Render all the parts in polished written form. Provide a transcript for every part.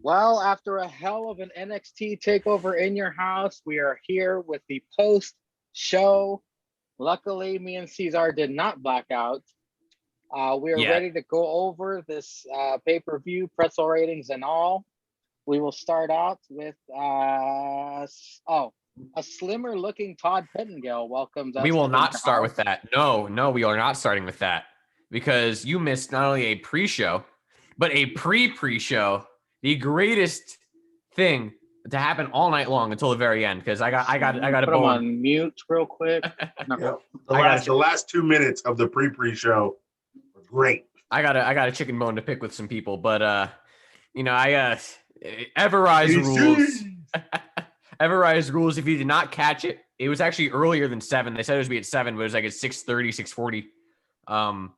Well, after a hell of an NXT takeover in your house, we are here with the post show. Luckily, me and Cesar did not black out. We are Yeah. ready to go over this pay per view, pretzel ratings, and all. We will start out with a slimmer looking Todd Pettengill welcomes We us will to In not Your start with House. that. No, we are not starting with that because you missed not only a pre-show, but a pre-show, the greatest thing to happen all night long until the very end. Because I got a Put him bone. on mute real quick. No. Yeah, I the last 2 minutes of the pre-show were great. I got a chicken bone to pick with some people, but I Everrise rules. Everrise rules. If you did not catch it, it was actually earlier than 7. They said it was be at 7, but it was like at 6:30, 6:40.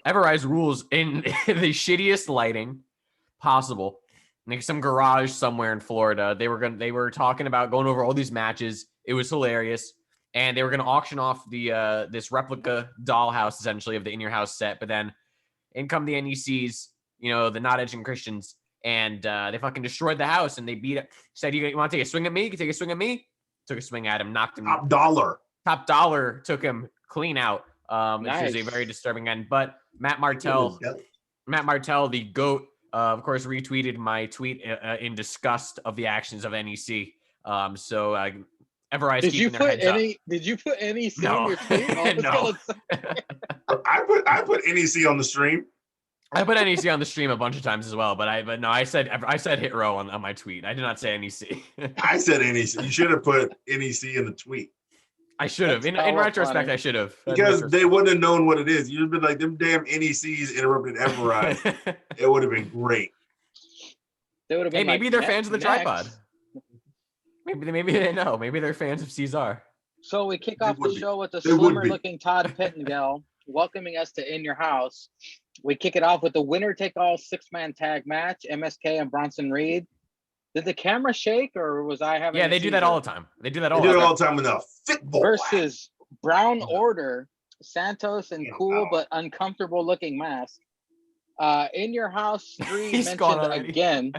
Everrise rules in the shittiest lighting possible. Like some garage somewhere in Florida. They were talking about going over all these matches. It was hilarious. And they were gonna auction off the this replica dollhouse essentially of the In Your House set, but then in come the NECs, the Not Edge and Christians, and they fucking destroyed the house and they beat it. Said, you want to take a swing at me? You can take a swing at me. Took a swing at him, knocked him. Top dollar. Top dollar took him clean out. Nice. Which is a very disturbing end. But Matt Martell, the GOAT, of course, retweeted my tweet in disgust of the actions of NEC. Everrise keeping their heads up. Did you put NEC No. in your tweet? No. I put NEC on the stream. I put NEC on the stream a bunch of times as well, but I said hit row on my tweet. I did not say NEC. I said NEC. You should have put NEC in the tweet. I should have. In retrospect, I should have. Because they wouldn't have known what it is. You'd have been like, them damn NECs interrupted Everrise. It would have been great. They would have been maybe they're fans of the next. tripod. Maybe they know. Maybe they're fans of Cesar. So we kick off the show with a They would slimmer be. looking Todd Pettengill welcoming us to In Your House. We kick it off with the winner take all 6-man tag match, MSK and Bronson Reed. Did the camera shake or was I having? Yeah, they do that all the time. They do that all They the do it time. all the time with a fit boy. Versus Brown Order, Santos and Yeah. cool but uncomfortable looking mask. In Your House 3 He's gone mentioned already. again.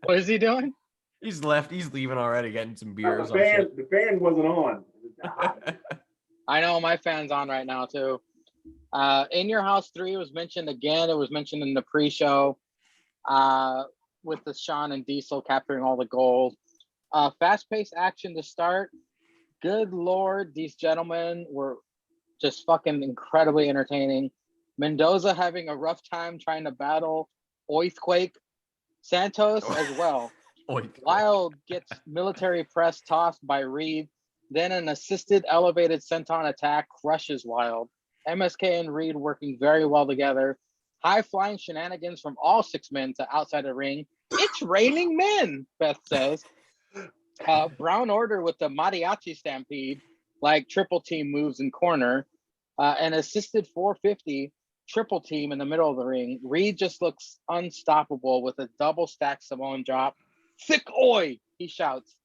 What is he doing? He's left. He's leaving already, getting some beers. The fan wasn't on. I know my fan's on right now too. In Your House 3 was mentioned again. It was mentioned in the pre-show with the Sean and Diesel capturing all the gold. Fast-paced action to start. Good Lord, these gentlemen were just fucking incredibly entertaining. Mendoza having a rough time trying to battle Oathquake. Santos as well. Wild gets military press tossed by Reed. Then an assisted elevated senton attack crushes Wild. MSK and Reed working very well together. High flying shenanigans from all 6 men to outside the ring. It's raining men, Beth says. Brown Order with the mariachi stampede, like triple team moves in corner. An assisted 450 triple team in the middle of the ring. Reed just looks unstoppable with a double stack Samoan drop. Thick oi, he shouts.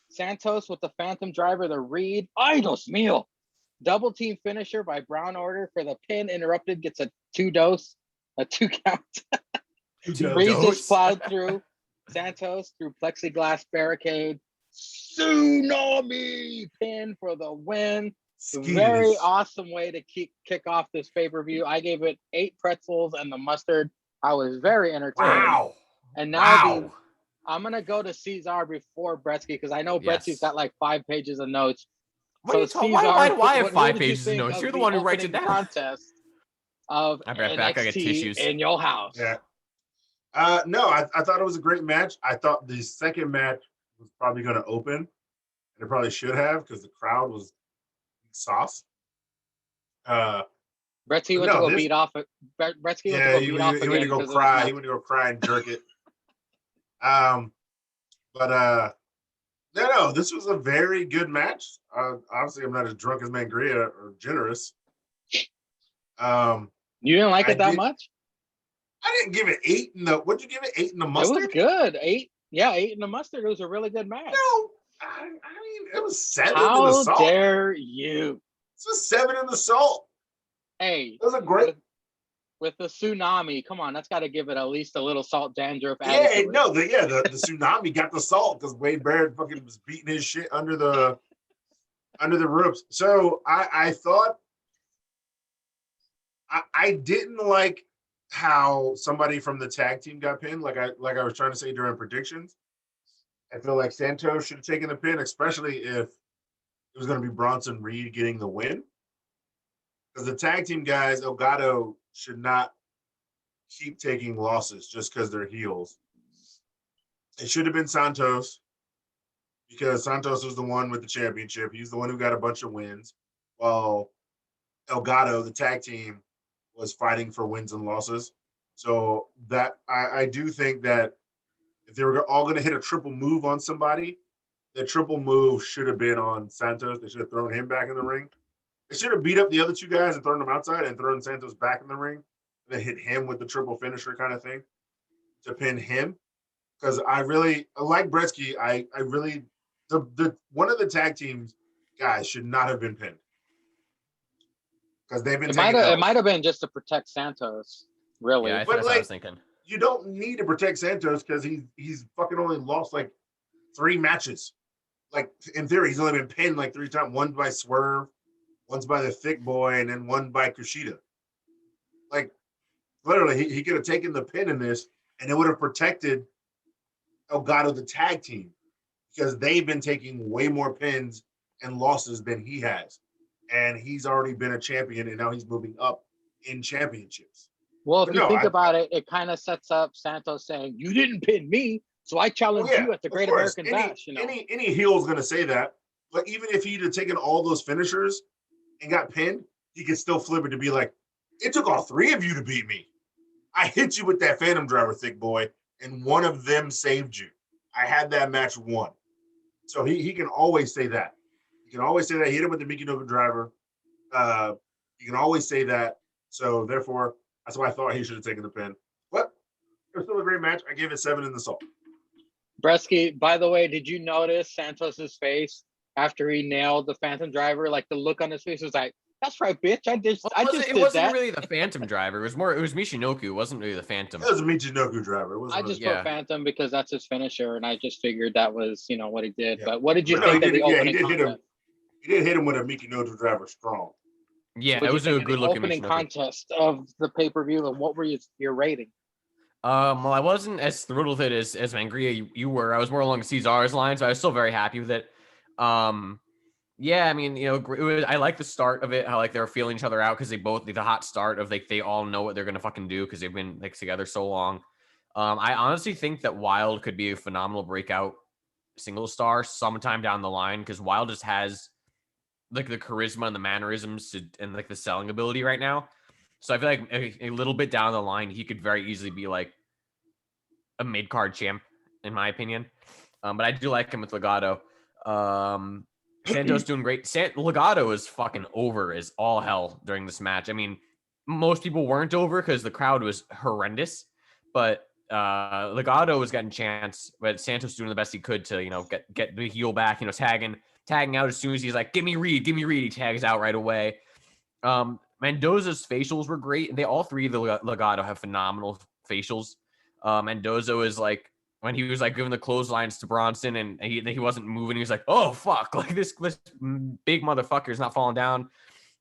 Santos with the Phantom Driver, the Reed. Ay, Dios mío. Double team finisher by Brown Order for the pin. Interrupted, gets a 2 count. Reed just plowed through. Santos through plexiglass barricade. Tsunami pin for the win. Very awesome way to kick off this pay-per-view. I gave it 8 pretzels and the mustard. I was very entertained. Wow. And now I'm going to go to Cesar before Bretsky because I know Bretsky's got like 5 pages of notes. Why have 5 pages of notes? You're the one who writes it down. Contest of I'll be right back. I got tissues. In Your House. Yeah. No, I thought it was a great match. I thought the second match was probably going to open. And it probably should have because the crowd was sauce. Bretsky went to go beat off. Bretsky went to go beat off. He went to go cry. He went to go cry and jerk it. No, this was a very good match. Obviously, I'm not as drunk as Mangria or generous. You didn't like it that much? I didn't give it 8 in the. What'd you give it? 8 in the mustard? It was good. 8. Yeah, 8 in the mustard. It was a really good match. No, I mean it was 7 in the How salt. dare you? It's a 7 in the salt. Hey, it was a great. with the tsunami. Come on, that's got to give it at least a little salt dandruff. Added to The tsunami got the salt because Wade Barrett fucking was beating his shit under the ropes. So I thought I didn't like how somebody from the tag team got pinned. Like I was trying to say during predictions. I feel like Santos should have taken the pin, especially if it was going to be Bronson Reed getting the win. Because the tag team guys, Elgato should not keep taking losses just because they're heels. It should have been Santos because Santos was the one with the championship. He's the one who got a bunch of wins, while Elgato, the tag team, was fighting for wins and losses. So that I do think that if they were all going to hit a triple move on somebody, the triple move should have been on Santos. They should have thrown him back in the ring. They should have beat up the other two guys and thrown them outside and thrown Santos back in the ring and then hit him with the triple finisher kind of thing to pin him. Because I like Bretsky. I really the one of the tag teams guys should not have been pinned because they've been. It might have been just to protect Santos, really. Yeah, that's what I was thinking. You don't need to protect Santos because he's fucking only lost like 3 matches. Like in theory, he's only been pinned like 3 times. One by Swerve, one's by the Thick Boy, and then one by Kushida. Like literally, he could have taken the pin in this, and it would have protected Elgato, the tag team, because they've been taking way more pins and losses than he has. And he's already been a champion, and now he's moving up in championships. Well, if you think about it, it kind of sets up Santos saying, "You didn't pin me, so I challenge you at the Great American Bash." Any heel is going to say that. But even if he'd have taken all those finishers and got pinned, he could still flip it to be like, "It took all 3 of you to beat me. I hit you with that Phantom Driver, Thick Boy, and one of them saved you. I had that match won." So he can always say that. He can always say that. He hit him with the Mickey Driver. He can always say that. So therefore, that's why I thought he should have taken the pin. But it was still a great match. I gave it 7 in the salt. Bresky, by the way, did you notice Santos's face after he nailed the Phantom Driver? Like the look on his face was like, "That's right, bitch. It wasn't really the Phantom Driver. It was Michinoku. It wasn't really the Phantom. It was a Michinoku Driver. I just put Phantom because that's his finisher, and I just figured that was, what he did. Yeah. But what did you think of the opening contest? He did hit him with a Michinoku Driver strong. Yeah, it was a good looking opening contest of the pay-per-view. And what were your rating? Well, I wasn't as thrilled with it as Mangria you were. I was more along Cesar's lines, but I was still very happy with it. Yeah, I mean, I like the start of it, how like they were feeling each other out because the hot start of like they all know what they're gonna fucking do because they've been like together so long. I honestly think that Wild could be a phenomenal breakout single star sometime down the line because Wild just has like the charisma and the mannerisms and like the selling ability right now. So I feel like a little bit down the line, he could very easily be like a mid-card champ, in my opinion. But I do like him with Legato. Santos doing great. Legato is fucking over as all hell during this match. I mean, most people weren't over because the crowd was horrendous, but Legato was getting a chance, but Santos doing the best he could to, get the heel back, tagging out as soon as he's like, give me Reed. He tags out right away. Mendoza's facials were great. They all 3 of the Legato have phenomenal facials. Mendoza was like, when he was like giving the clotheslines to Bronson and he wasn't moving, he was like, oh fuck, like this big motherfucker is not falling down.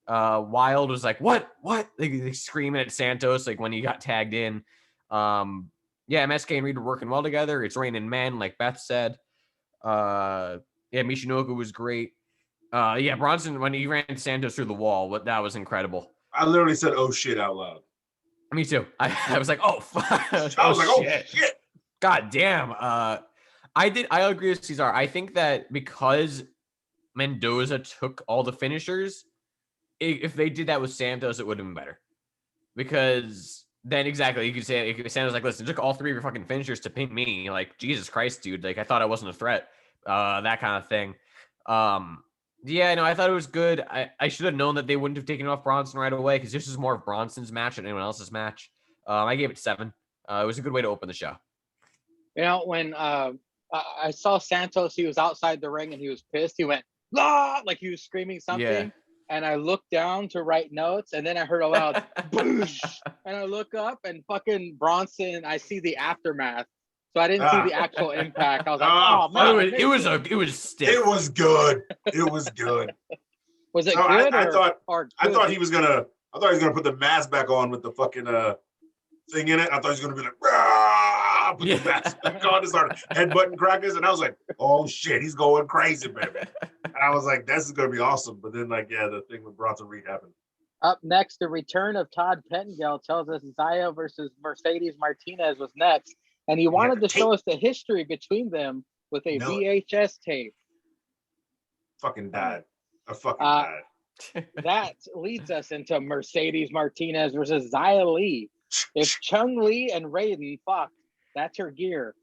Wild was like, what? They screaming at Santos like when he got tagged in. Yeah, MSK and Reed were working well together. It's raining men, like Beth said. Yeah, Michinoku was great. Yeah, Bronson, when he ran Santos through the wall, that was incredible. I literally said, oh shit, out loud. Me too. I was like, oh fuck. I was like, oh shit. God damn. I agree with Cesar. I think that because Mendoza took all the finishers, if they did that with Santos, it would have been better. Because then exactly, you could say Santos like, listen, took all 3 of your fucking finishers to pin me. Like, Jesus Christ, dude. Like, I thought I wasn't a threat. That kind of thing. Yeah, no, I thought it was good. I should have known that they wouldn't have taken off Bronson right away because this is more of Bronson's match than anyone else's match. I gave it 7. It was a good way to open the show. When I saw Santos, he was outside the ring and he was pissed. He went, "Ah!" Like he was screaming something. and I looked down to write notes, and then I heard a loud boosh, and I look up, and fucking Bronson, I see the aftermath. So I didn't see the actual impact. I was like, oh man, it was stiff. It was good. It was good. Was it good I thought good? he was gonna put the mask back on with the fucking thing in it. I thought he was gonna be like, "Rah!" Put the mask back on and start headbutting crackers, and I was like, oh shit, he's going crazy, baby. And I was like, this is gonna be awesome. But then the thing with Bronson Reed happened. Up next, the return of Todd Pettengill tells us Zaya versus Mercedes Martinez was next, and he wanted to show us the history between them with a VHS tape. Fucking died. I fucking died. That leads us into Mercedes Martinez versus Xia Li. If Chung Li and Raiden, that's her gear.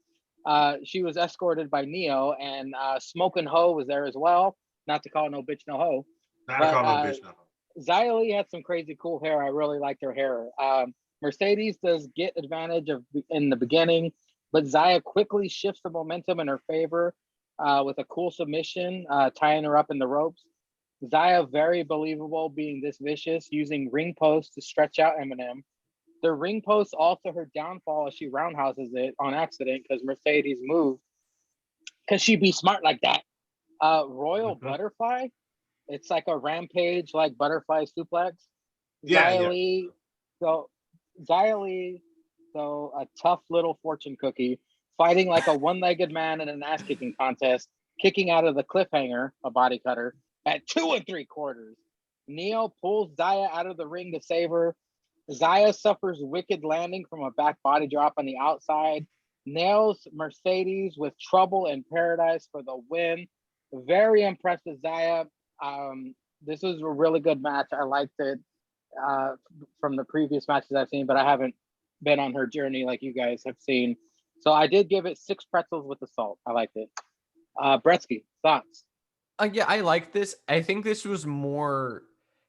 She was escorted by Neo, and Smokin' Ho was there as well. Not to call no bitch no ho. Xia Li had some crazy cool hair. I really liked her hair. Mercedes does get advantage in the beginning, but Xia quickly shifts the momentum in her favor with a cool submission, tying her up in the ropes. Xia very believable, being this vicious, using ring posts to stretch out Eminem. The ring post also her downfall as she roundhouses it on accident because Mercedes moved. Because she be smart like that. Royal Butterfly. It's like a rampage, like butterfly suplex. Xia Li, a tough little fortune cookie, fighting like a one-legged man in an ass-kicking contest, kicking out of the cliffhanger, a body cutter, at 2 3/4. Neo pulls Xia out of the ring to save her. Xia suffers wicked landing from a back body drop on the outside. Nails Mercedes with Trouble in Paradise for the win. Very impressed with Xia. This was a really good match. I liked it from the previous matches I've seen, but I haven't been on her journey like you guys have seen. So I did give it 6 pretzels with the salt. I liked it. Bretsky, thoughts? Yeah, I like this. I think this was more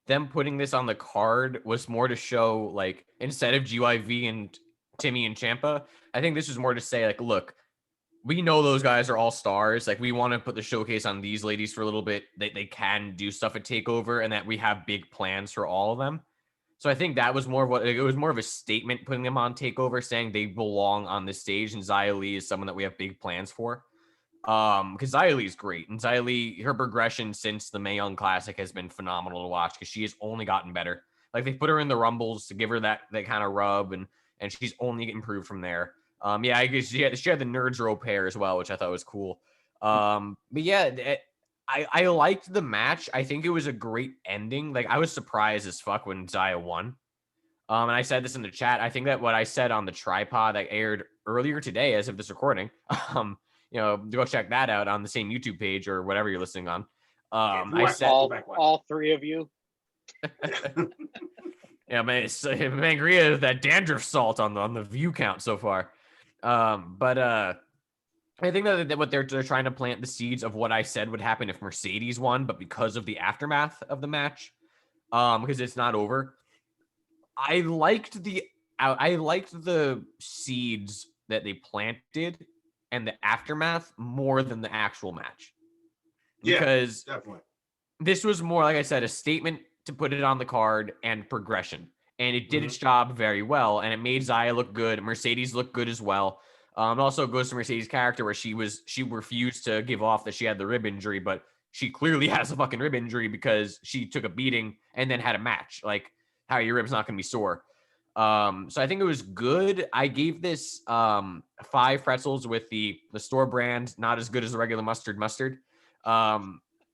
them putting this on the card was more to show, like, instead of GYV and Timmy and Ciampa, I think this was more to say, like, look, we know those guys are all stars. Like, we want to put the showcase on these ladies for a little bit. They can do stuff at TakeOver, and that we have big plans for all of them. So I think that was more of what it was more of a statement putting them on TakeOver, saying they belong on this stage, and Xia Li is someone that we have big plans for. Because Xia Li is great, and Xia Li, her progression since the Mae Young Classic has been phenomenal to watch because she has only gotten better. Like, they put her in the Rumbles to give her that kind of rub, and she's only improved from there. Yeah, I guess she had the Nerds rope hair as well, which I thought was cool. But yeah, I liked the match. I think it was a great ending. Like, I was surprised as fuck when Xia won. And I said this in the chat. I think that what I said on the tripod that aired earlier today, as of this recording, go check that out on the same YouTube page or whatever you're listening on. I said all 3 of you. Yeah, man, Mangria, that dandruff salt on the view count so far. But I think that what they're trying to plant the seeds of what I said would happen if Mercedes won, but because of the aftermath of the match, because it's not over. I liked the seeds that they planted and the aftermath more than the actual match. Because definitely. This was more, like I said, a statement to put it on the card and progression. And it did its job very well. And it made Xia look good. Mercedes looked good as well. It also goes to Mercedes' character where she refused to give off that she had the rib injury, but she clearly has a fucking rib injury because she took a beating and then had a match. Like, how your rib's not going to be sore. So I think it was good. I gave this 5 pretzels with the store brand, not as good as the regular mustard,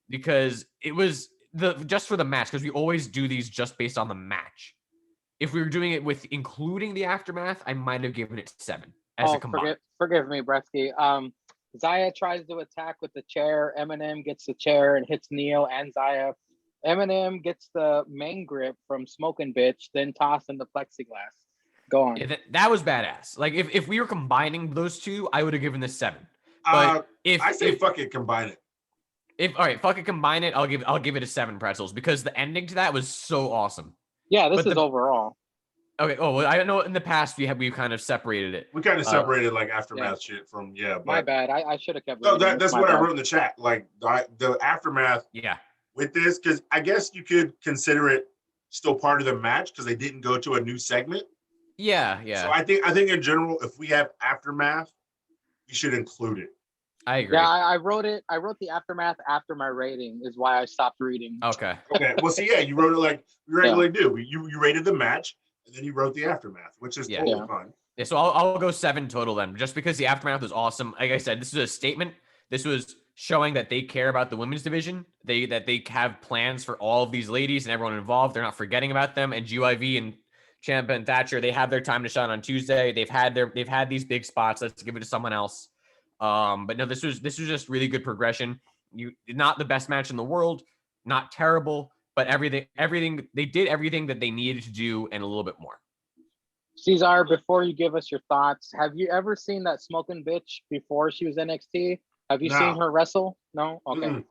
because it was just for the match, because we always do these just based on the match. If we were doing it with including the aftermath, I might have given it 7 as a combined. Forgive me, Bretsky. Xia tries to attack with the chair. Eminem gets the chair and hits Neo and Xia. Eminem gets the main grip from Smokin' Bitch, then toss in the plexiglass. Go on. Yeah, that was badass. Like, if we were combining those two, I would have given this 7. But fuck it, combine it. Fuck it, combine it. I'll give it a 7 pretzels because the ending to that was so awesome. Yeah, this is overall. Okay. Oh, well, I know in the past we've kind of separated it. We kind of separated like aftermath shit from But my bad. I should have kept. No, that's what I wrote in the chat. Like the aftermath. Yeah. with this, because I guess you could consider it still part of the match because they didn't go to a new segment. Yeah. So I think in general, if we have aftermath, we should include it. I agree. Yeah, I wrote it. I wrote the aftermath after my rating is why I stopped reading. Okay. Well, see, yeah, you wrote it like we regularly do. You rated the match and then you wrote the aftermath, which is totally fine. Yeah, so I'll go 7 total then, just because the aftermath was awesome. Like I said, this was a statement. This was showing that they care about the women's division. That they have plans for all of these ladies and everyone involved. They're not forgetting about them. And GYV and Ciampa and Thatcher, they have their time to shine on Tuesday. They've had these big spots. Let's give it to someone else. But no, this was just really good progression. Not the best match in the world, not terrible, but everything they did everything that they needed to do and a little bit more. Cesar, before you give us your thoughts, have you ever seen that smoking bitch before she was NXT? Have you seen her wrestle? No? Okay. Mm-mm.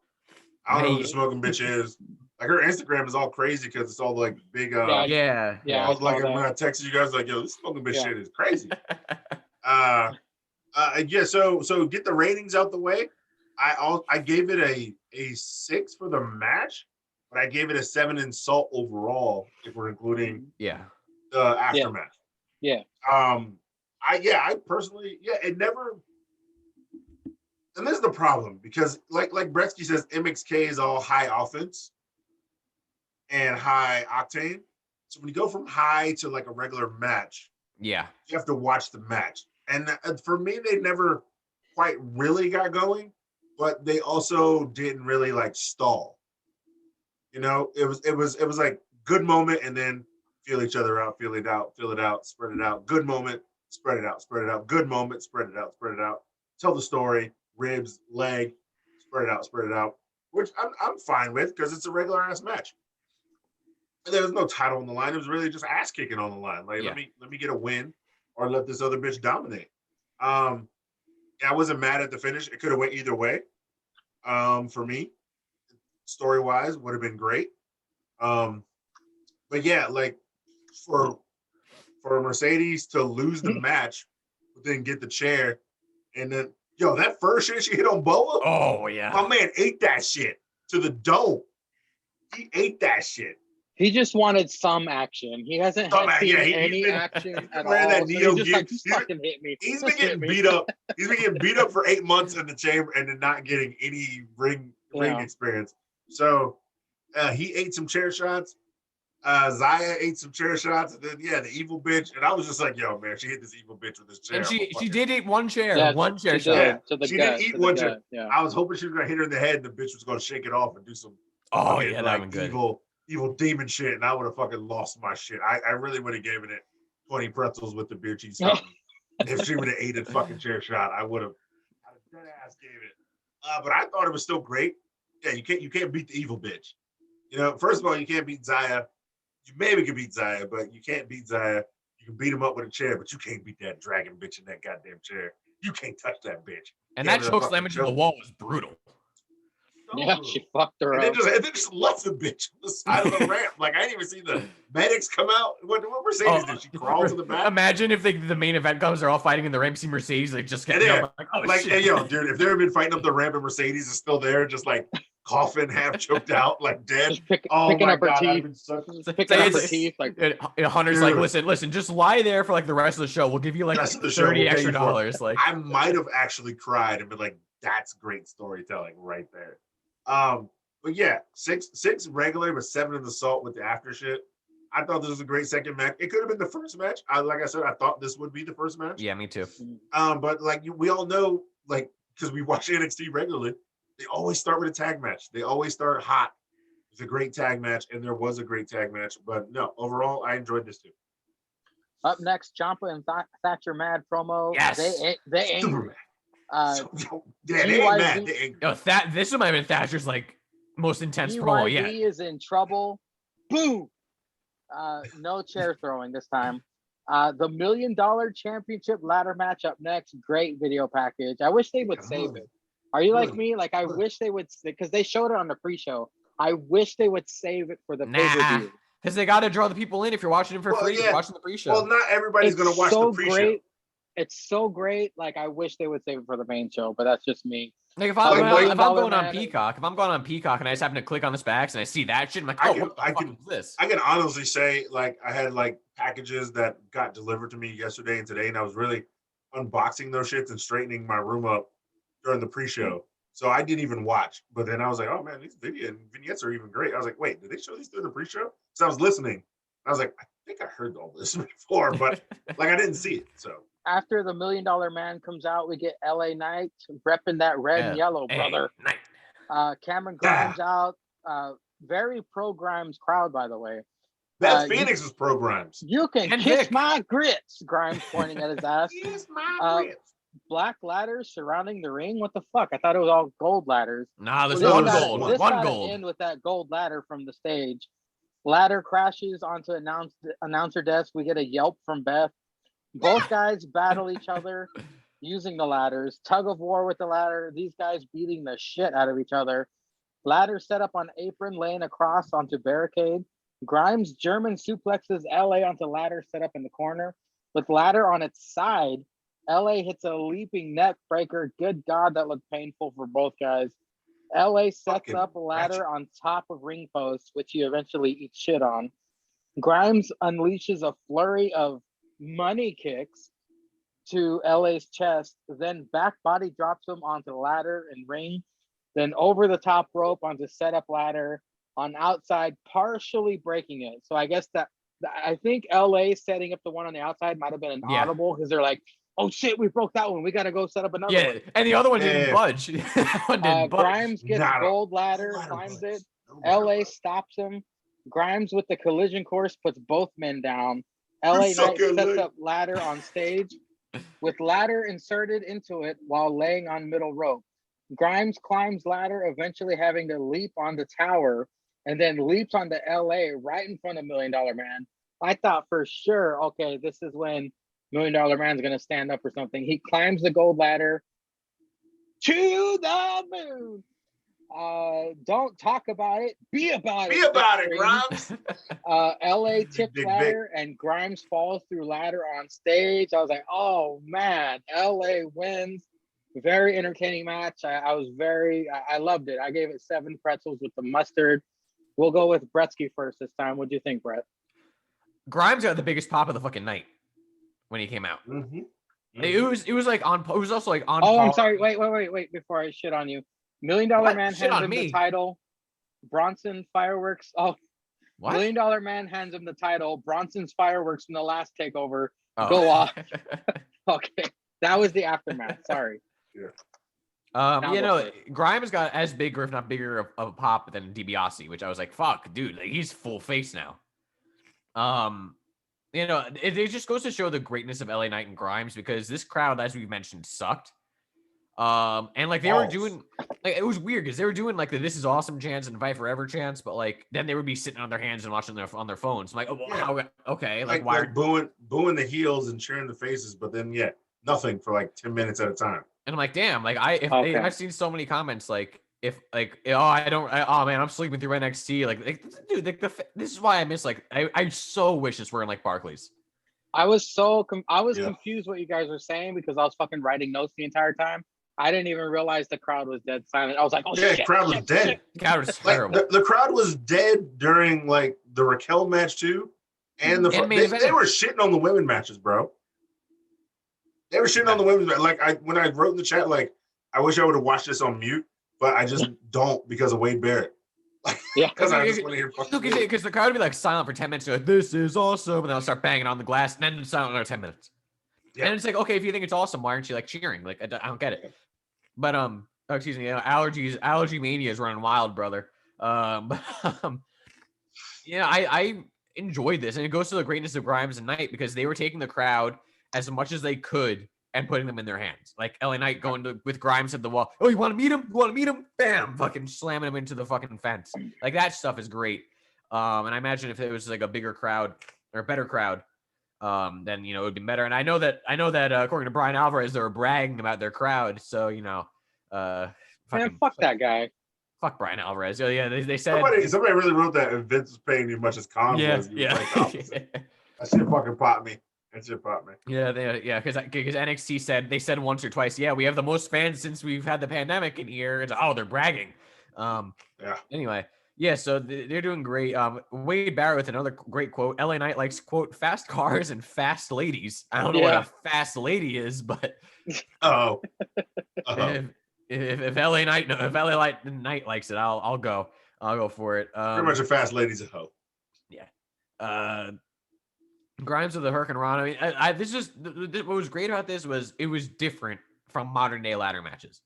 I don't know who the smoking bitch is. Like her Instagram is all crazy because it's all like big. Yeah. I was like, when I texted you guys, like, yo, this smoking bitch shit is crazy. So get the ratings out the way. I gave it a 6 for the match, but I gave it a 7 in salt overall if we're including the aftermath. Yeah. I personally, it never. And this is the problem because, like Bretsky says, MXK is all high offense and high octane. So when you go from high to like a regular match, you have to watch the match. And for me, they never quite really got going, but they also didn't really like stall. You know, it was like good moment and then feel each other out, feel it out, spread it out. Good moment, spread it out. Good moment, spread it out. Tell the story, ribs, leg, spread it out. Which I'm fine with because it's a regular ass match. And there was no title on the line. It was really just ass kicking on the line. Like let me get a win or let this other bitch dominate. I wasn't mad at the finish. It could have went either way. For me, story wise, would have been great. But yeah, like for Mercedes to lose the match, but then get the chair, and then that first shit she hit on Boa. Oh yeah, my man ate that shit to the dome. He ate that shit. He just wanted some action. He hasn't seen any action at all. That Neo so just fucking hit me. He's been getting beat up. He's been getting beat up for 8 months in the chamber and then not getting any ring experience. So he ate some chair shots. Zaya ate some chair shots, and then the evil bitch. And I was just like, yo, man, she hit this evil bitch with this chair. And she did eat one chair, she shot. She did eat one chair. Yeah. I was hoping she was gonna hit her in the head, and the bitch was gonna shake it off and do some that'd been good. Evil demon shit, and I would have fucking lost my shit. I really would have given it 20 pretzels with the beer cheese something. If she would have ate a fucking chair shot, I would have dead ass gave it. But I thought it was still great. Yeah, you can't beat the evil bitch. You know, first of all, you can't beat Zaya. You maybe can beat Zaya, but you can't beat Zaya. You can beat him up with a chair, but you can't beat that dragon bitch in that goddamn chair. You can't touch that bitch. And that choke slam into the wall was brutal. Yeah, she fucked her up. And then just left the bitch on the side of the ramp. Like, I didn't even see the medics come out. What Mercedes did? She crawled to the back? Imagine if the main event comes, they're all fighting in the ramp, see Mercedes, like, just getting up. Shit. Hey, dude, if they've been fighting up the ramp and Mercedes is still there, just like coughing, half choked out, like dead. Picking up her teeth. Like, Hunter's like, listen, just lie there for like the rest of the show. We'll give you like $30 extra dollars. Like, I might have actually cried and been like, that's great storytelling right there. But yeah, six regular, but 7 in the salt with the after shit. I thought this was a great second match. It could have been the first match. Like I said, I thought this would be the first match. Yeah, me too. But like we all know, like because we watch NXT regularly, they always start with a tag match. They always start hot. It's a great tag match, and there was a great tag match. But no, overall, I enjoyed this too. Up next, Ciampa and Thatcher Mad promo. Yes, they angry. They ain't mad. They angry. This might have been Thatcher's like most intense promo yet. He is in trouble. Boom. No chair throwing this time. The $1 Million Championship ladder match up next. Great video package. I wish they would save it. Are you like me? Like, I wish they would, because they showed it on the pre-show. I wish they would save it for the pay-per-view. Because they got to draw the people in. If you're watching it for free, you're watching the pre-show. Well, not everybody's going to watch the pre-show. It's so great. Like, I wish they would save it for the main show, but that's just me. Like if Like, I'm Dollar going on Man- Peacock, if I'm going on Peacock and I just happen to click on the specs and I see that shit, I'm like, I oh, can- what the I fuck can- is this? I can honestly say, like, I had like packages that got delivered to me yesterday and today, and I was really unboxing those shits and straightening my room up during the pre-show. So I didn't even watch. But then I was like, oh man, these vignettes are even great. I was like, wait, did they show these during the pre-show? So I was listening. I was like, I think I heard all this before, but like I didn't see it. So After the $1 Million Man comes out, we get LA Knight repping that red and yellow, brother. Night. Cameron Grimes out. Very pro Grimes crowd, by the way. Beth Phoenix is pro Grimes. You can And kiss Vic. my grits, Grimes pointing at his ass. Kiss my grits. Black ladders surrounding the ring. What the fuck? I thought it was all gold ladders. Nah, there's Well, one this gold. gotta- One gotta gold. end with that gold ladder from the stage. Ladder crashes onto announcer desk. We get a yelp from Beth. Both guys battle each other using the ladders. Tug of war with the ladder. These guys beating the shit out of each other. Ladder set up on apron, laying across onto barricade. Grimes German suplexes LA onto ladder set up in the corner. With ladder on its side, LA hits a leaping neck breaker. Good God, that looked painful for both guys. LA sets Fucking up a ladder on top of ring posts, which he eventually eats shit on. Grimes unleashes a flurry of money kicks to LA's chest, then back body drops him onto the ladder and ring, then over the top rope onto setup ladder on outside, partially breaking it. So I guess I think LA setting up the one on the outside might have been an audible because they're like, oh shit, we broke that one. We got to go set up another one. Yeah, and the other one didn't budge. That one didn't budge. Grimes gets gold ladder, climbs it. LA stops him. Grimes with the collision course puts both men down. LA Knight sets up ladder on stage with ladder inserted into it while laying on middle rope. Grimes climbs ladder, eventually having to leap on the tower and then leaps onto LA right in front of $1 Million Man. I thought for sure, okay, this is when $1 Million Man's going to stand up or something. He climbs the gold ladder to the moon. Don't talk about it. Be about it. Be about it, Grimes. LA tips Big ladder and Grimes falls through ladder on stage. I was like, oh man, LA wins. Very entertaining match. I loved it. I gave it 7 pretzels with the mustard. We'll go with Bretsky first this time. What do you think, Brett? Grimes got the biggest pop of the fucking night when he came out. Mm-hmm. It was like on. It was also like on. Oh, I'm sorry. Wait. Before I shit on you, $1 Million Man Shit hands on him me? the title. Bronson fireworks. Oh, What? $1 Million Man hands him the title. Bronson's fireworks from the last takeover Oh. go off. Okay, that was the aftermath. Sorry. Grimes got as big, or if not bigger, of a pop than DiBiase, which I was like, fuck, dude, like he's full face now. It just goes to show the greatness of LA Knight and Grimes, because this crowd, as we mentioned, sucked. And like they were doing, like it was weird because they were doing like the "This is awesome" chants and "Fight Forever" chants, but like then they would be sitting on their hands and watching on their phones. I'm like, oh, well, okay, like why? Like booing the heels and cheering the faces, but then nothing for like 10 minutes at a time. And I'm like, damn, like I've seen so many comments like I'm sleeping through NXT, dude, this is why I miss, like I so wish this were in like Barclays. I was confused what you guys were saying because I was fucking writing notes the entire time. I didn't even realize the crowd was dead silent. I was like, oh shit. The crowd was dead. The crowd was terrible. The crowd was dead during like the Raquel match too, and they were shitting on the women matches, bro. They were shitting on the women's match. Like when I wrote in the chat, like I wish I would have watched this on mute, but I just don't because of Wade Barrett. Yeah, because I just want to hear fucking. Because the crowd would be like silent for 10 minutes, like, this is awesome, and then I'll start banging on the glass, and then silent another 10 minutes. Yeah. And it's like, okay, if you think it's awesome, why aren't you like cheering? Like I don't get it. But allergy mania is running wild, brother. I enjoyed this, and it goes to the greatness of Grimes and Knight because they were taking the crowd as much as they could and putting them in their hands. Like LA Knight going with Grimes at the wall. Oh, you want to meet him? You want to meet him? Bam! Fucking slamming him into the fucking fence. Like that stuff is great. And I imagine if it was like a bigger crowd or a better crowd, then it would be better. And I know that according to Brian Alvarez, they were bragging about their crowd. So man, fuck that guy. Fuck Brian Alvarez. Yeah, they said somebody really wrote that if Vince was paying you much as Khan was. Yeah. That shit fucking popped me. That's your pop, man. Yeah, because NXT said once or twice, yeah, we have the most fans since we've had the pandemic in here. It's, oh, they're bragging. Yeah. Anyway, yeah, so they're doing great. Wade Barrett with another great quote. LA Knight likes, quote, fast cars and fast ladies. I don't know what a fast lady is, but if LA Knight likes it, I'll go. I'll go for it. Pretty much a fast lady's a hoe. Yeah. Grimes with the Hurricane Rana. I mean, what was great about this was it was different from modern day ladder matches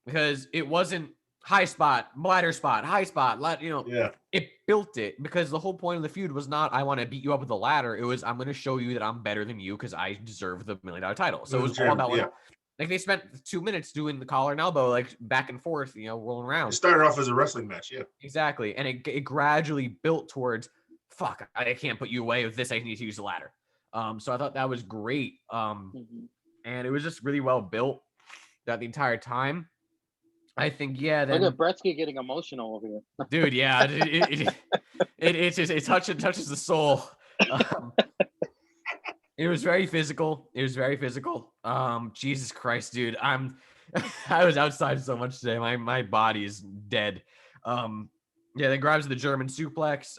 because it wasn't high spot, high spot. It built it because the whole point of the feud was not I want to beat you up with a ladder. It was I'm going to show you that I'm better than you because I deserve the $1 million title. So it was all about like they spent 2 minutes doing the collar and elbow, like back and forth, rolling around. It started off as a wrestling match, yeah. Exactly, and it gradually built towards. Fuck, I can't put you away with this. I need to use the ladder. So I thought that was great. And it was just really well built that the entire time. I think, yeah. Then look at Bretsky getting emotional over here, dude. Yeah, it touches the soul. It was very physical. Jesus Christ, dude. I was outside so much today. My body is dead. Yeah, then Grimes the German suplex.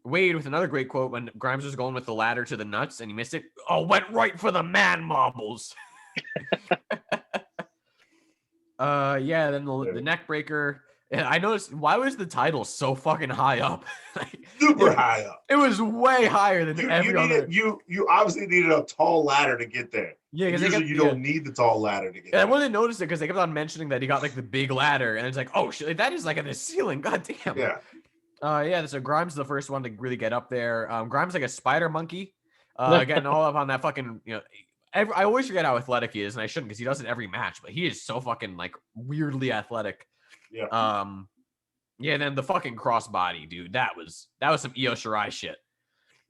Wade with another great quote when Grimes was going with the ladder to the nuts and he missed it. Oh, went right for the man marbles. Yeah, then the neck breaker. And I noticed, why was the title so fucking high up? Super high up. It was way higher than every other. You obviously needed a tall ladder to get there. Yeah, because usually you don't need the tall ladder to get there. I wouldn't notice it because they kept on mentioning that he got like the big ladder, and it's like, oh shit, that is like in the ceiling. God damn. Yeah. Yeah, so Grimes is the first one to really get up there. Grimes like a spider monkey, getting all up on that fucking, I always forget how athletic he is, and I shouldn't because he does it every match, but he is so fucking like weirdly athletic. Yeah. Yeah, then the fucking crossbody, dude, that was some Io Shirai shit.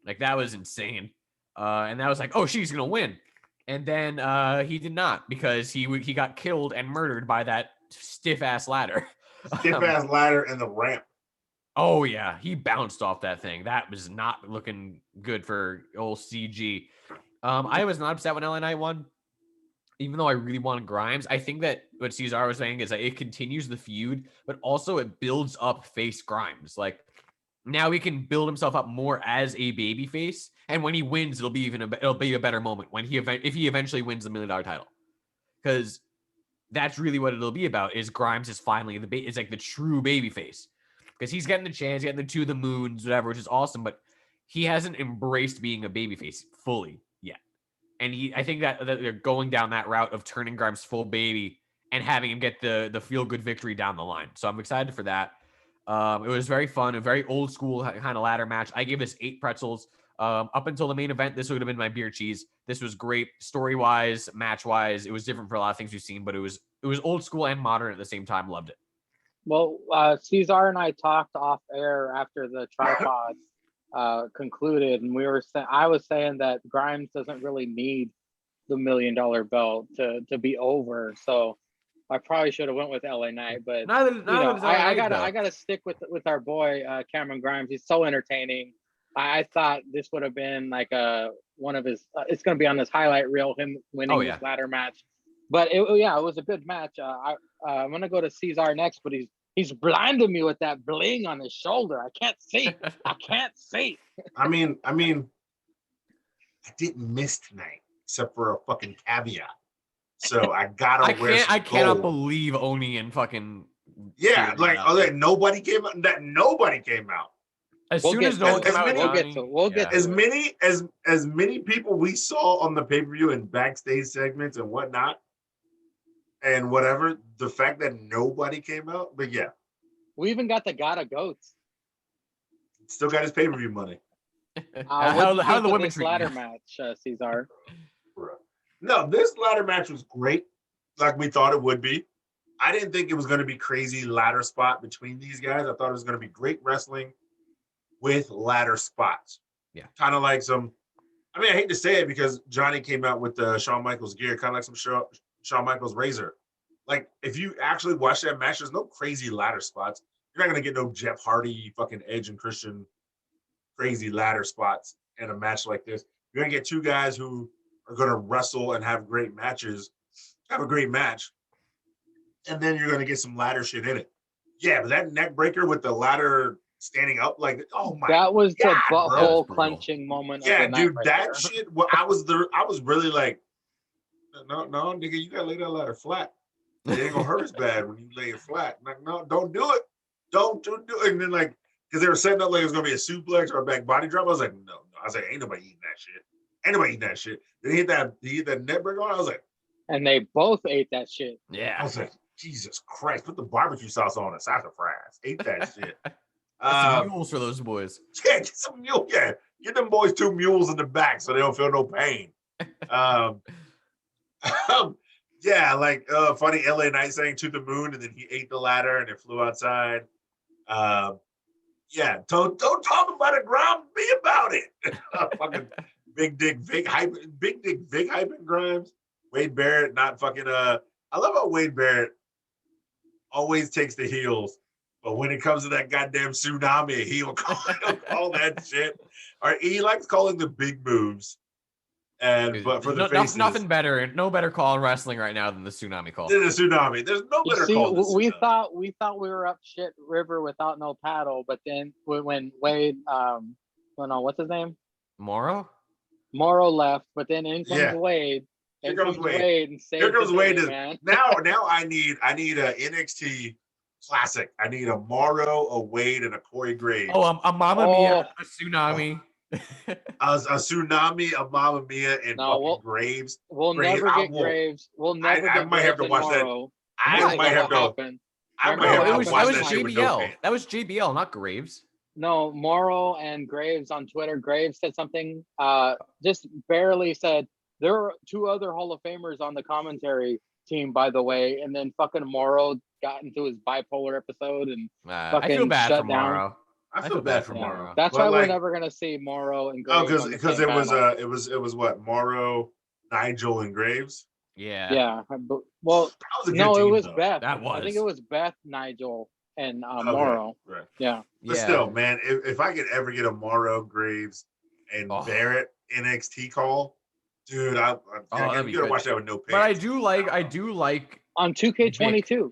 Like that was insane. And that was like, oh, she's gonna win. And then he did not because he got killed and murdered by that stiff ass ladder. Stiff ass ladder and the ramp. Oh, yeah. He bounced off that thing. That was not looking good for old CG. I was not upset when LA Knight won, even though I really wanted Grimes. I think that what Cesar was saying is that it continues the feud, but also it builds up face Grimes. Like, now he can build himself up more as a baby face, and when he wins, it'll be a better moment if he eventually wins the $1 million title. Because that's really what it'll be about, is Grimes is finally it's like the true baby face. Because he's getting the chance, getting the to the moons, whatever, which is awesome, but he hasn't embraced being a babyface fully yet. And I think that they're going down that route of turning Grimes full baby and having him get the feel-good victory down the line. So I'm excited for that. It was very fun, a very old school kind of ladder match. I gave this 8 pretzels. Up until the main event, this would have been my beer cheese. This was great story-wise, match-wise. It was different for a lot of things we've seen, but it was old school and modern at the same time. Loved it. Well, Cesar and I talked off air after the tripods concluded, and I was saying that Grimes doesn't really need the $1 million belt to be over. So I probably should have went with LA Knight, but I gotta stick with our boy Cameron Grimes. He's so entertaining. I thought this would have been like one of his. It's gonna be on this highlight reel, him winning this ladder match. But it was a good match. I'm gonna go to Cesar next, but he's blinding me with that bling on his shoulder. I can't see. I mean, I didn't miss tonight except for a fucking caveat. So I gotta wear. I cannot believe Oni and fucking. Yeah, like nobody came out. That nobody came out. As soon as no one came out, we'll get as many people we saw on the pay-per-view and backstage segments and whatnot. And whatever, the fact that nobody came out, but yeah. We even got the God of Goats. Still got his pay-per-view money. How are the women treating ladder match, Cesar? No, this ladder match was great, like we thought it would be. I didn't think it was going to be crazy ladder spot between these guys. I thought it was going to be great wrestling with ladder spots. Yeah. Kind of like I hate to say it because Johnny came out with the Shawn Michaels gear, kind of like some Shawn Michaels razor. Like, if you actually watch that match, there's no crazy ladder spots. You're not going to get no Jeff Hardy, fucking Edge and Christian crazy ladder spots in a match like this you're gonna get two guys who are gonna wrestle and have great matches, have a great match, and then you're gonna get some ladder shit in it. Yeah, but that neck breaker with the ladder standing up, like, oh my, that was God, the bro. butthole clenching moment. Yeah, of the dude, night right that there. shit. Well, I was really like, no, nigga, you gotta lay that ladder flat. It ain't gonna hurt as bad when you lay it flat. Like, no, don't do it. Don't do it. And then like, because they were setting up like it was gonna be a suplex or a back body drop. I was like, no. I was like, ain't nobody eating that shit. Ain't nobody eating that shit. Then he hit that net break on. I was like, and they both ate that shit. Yeah. I was like, Jesus Christ, put the barbecue sauce on it, sassafras. Ate that shit. Some mules for those boys. Yeah, get some mule. Yeah, get them boys 2 mules in the back so they don't feel no pain. Yeah, like funny LA Knight saying to the moon, and then he ate the ladder and it flew outside. Yeah, don't talk about it, Grimes. Be about it. Fucking Big Dick Vic hyping Grimes. Wade Barrett not fucking. I love how Wade Barrett always takes the heels, but when it comes to that goddamn tsunami, he'll call that shit. Or he likes calling the big moves. But for the faces, nothing better, no better call in wrestling right now than the tsunami call. The tsunami. There's no better call. We thought we were up shit river without no paddle, but then when Wade, what's his name? Morrow left, but then in comes Wade. Here comes Wade. And Here comes Wade. Man. Now I need a NXT classic. I need a Morrow, a Wade, and a Corey Graves. Oh, a Mamma Mia, a tsunami. A tsunami, a Mamma Mia, and fucking Graves. We'll never get Graves. We'll never get I might have to watch Morrow. that. I might have to watch that shit with no pain. That was JBL, not Graves. No, Morrow and Graves on Twitter. Graves said something, just barely said, there are 2 other Hall of Famers on the commentary team, by the way. And then fucking Morrow got into his bipolar episode and fucking I feel bad shut for Morrow. down. I feel bad for Morrow. That's why we're never gonna see Morrow and Graves. Oh, because it was what, Morrow, Nigel, and Graves. Yeah. Yeah. Well, it was though. Beth. That was. I think it was Beth, Nigel, and Morrow. Right. Yeah. But still, man, if I could ever get a Morrow, Graves, and Barrett NXT call, dude, I you gotta watch that with no pain. But I do like on 2K22.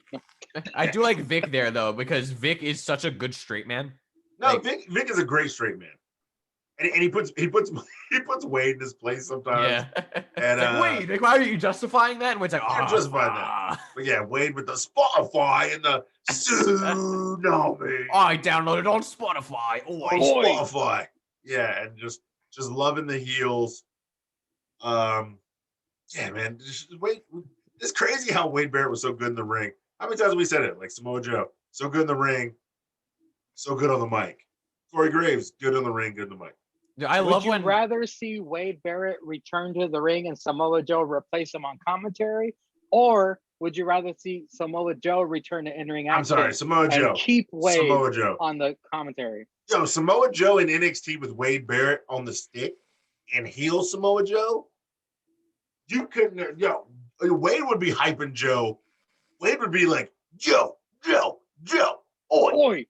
I do like Vic there though, because Vic is such a good straight man. No, Vic is a great straight man, and he puts Wade in his place sometimes. Yeah, and Wade, like, why are you justifying that? And Wade's like, I'm justifying that. But yeah, Wade with the Spotify and the tsunami. I downloaded on Spotify. Spotify. Yeah, and just loving the heels. Yeah, man, Wade. It's crazy how Wade Barrett was so good in the ring. How many times have we said it? Like Samoa Joe, so good in the ring. So good on the mic. Corey Graves, good on the ring, good on the mic. Would you rather see Wade Barrett return to the ring and Samoa Joe replace him on commentary, or would you rather see Samoa Joe return to in-ring action? I'm sorry, Samoa Joe. And keep Wade on the commentary. Yo, Samoa Joe in NXT with Wade Barrett on the stick and heel Samoa Joe. You couldn't. Yo, Wade would be hyping Joe. Wade would be like, Joe. Oi,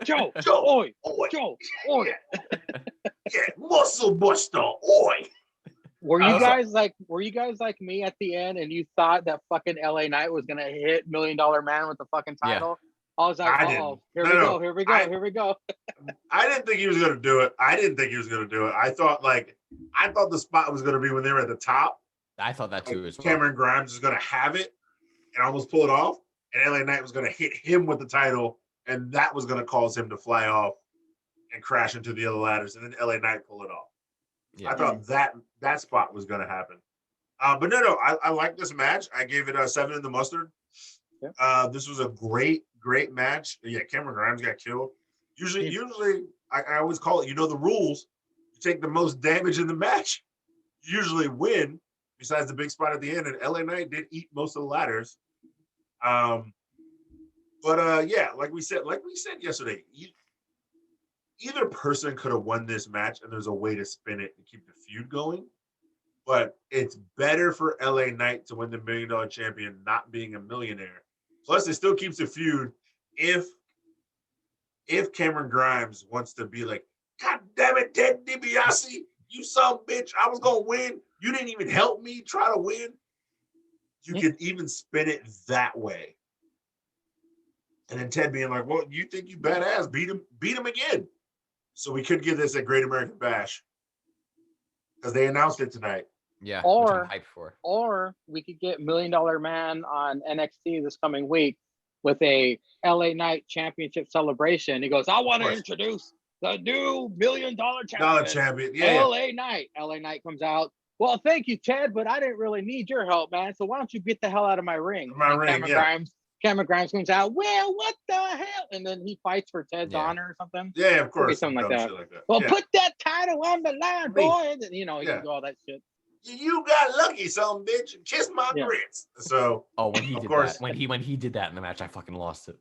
Joe, oi, Joe, oi. Yeah, muscle buster, oi. Were you guys like me at the end and you thought that fucking LA Knight was gonna hit $1 Million Man with the fucking title? Yeah. I was like, here we go. I didn't think he was gonna do it. I thought the spot was gonna be when they were at the top. I thought that too as well. Cameron Grimes was gonna have it and almost pull it off. And LA Knight was going to hit him with the title, and that was going to cause him to fly off and crash into the other ladders, and then LA Knight pull it off. Yeah. I thought that spot was going to happen. But no, I like this match. I gave it a 7 in the mustard. Yeah. This was a great match. Yeah, Cameron Grimes got killed. Usually, I always call it, the rules. You take the most damage in the match, you usually win, besides the big spot at the end, and LA Knight did eat most of the ladders. Yeah, like we said yesterday, either person could have won this match, and there's a way to spin it and keep the feud going. But it's better for LA Knight to win the $1 Million champion, not being a millionaire. Plus, it still keeps the feud if Cameron Grimes wants to be like, God damn it, Ted DiBiase, You son bitch, I was gonna win. You didn't even help me try to win. You could even spin it that way. And then Ted being like, well, you think you badass, beat him again. So we could get this at Great American Bash. Because they announced it tonight. Yeah, Or which I'm hyped for. Or we could get $1 Million Man on NXT this coming week with a LA Knight Championship celebration. He goes, I want to introduce the new $1 Million champion. Yeah. LA Knight. LA Knight comes out. Well, thank you, Ted, but I didn't really need your help, man. So why don't you get the hell out of my ring? Cameron Grimes comes out. Well, what the hell? And then he fights for Ted's honor or something. Yeah, of course. Something like that. Well, put that title on the line, boy. And, you know, he can do all that shit. You got lucky, son bitch. Kiss my grits. So when he did that, when he did that in the match, I fucking lost it.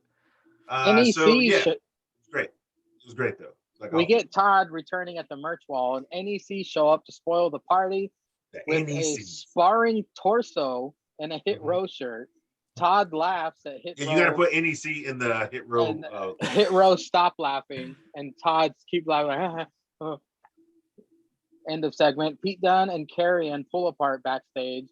NEC it's great. It was great though. Like, we get Todd returning at the merch wall, and NEC show up to spoil the party with a sparring torso and a Hit Row shirt. Todd laughs at Hit Row. You gotta put NEC in the Hit Row. Hit Row stop laughing, and Todd keep laughing. Like, End of segment. Pete Dunne and Carrion pull apart backstage.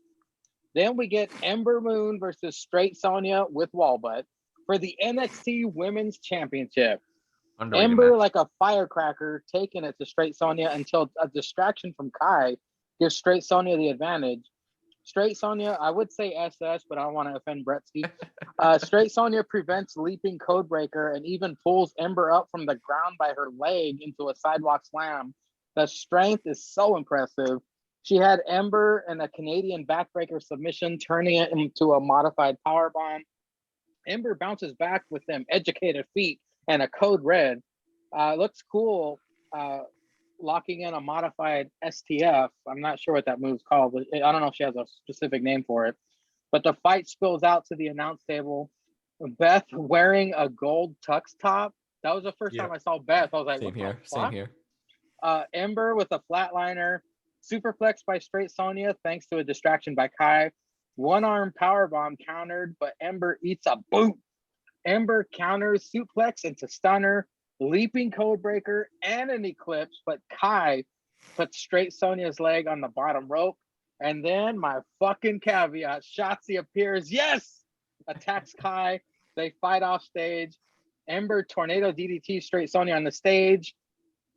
Then we get Ember Moon versus Straight Sonya with Wallbutt for the NXT Women's Championship. Ember, like a firecracker, taking it to Straight Sonya until a distraction from Kai gives Straight Sonya the advantage. Straight Sonya, I would say SS, but I don't want to offend Bretsky. Straight Sonya prevents leaping Codebreaker and even pulls Ember up from the ground by her leg into a sidewalk slam. The strength is so impressive. She had Ember in a Canadian backbreaker submission, turning it into a modified powerbomb. Ember bounces back with them educated feet and a code red. Looks cool. Locking in a modified STF. I'm not sure what that move's called. But I don't know if she has a specific name for it. But the fight spills out to the announce table. Beth wearing a gold tux top. That was the first time I saw Beth. I was like, Same here. Ember with a flatliner. Superplex by Straight Sonya thanks to a distraction by Kai. One arm powerbomb countered, but Ember eats a boot. Ember counters suplex into stunner, leaping codebreaker, and an eclipse, but Kai puts Straight Sonya's leg on the bottom rope. And then my fucking caveat, Shotzi appears, attacks Kai. They fight off stage. Ember tornado DDT Straight Sonya on the stage,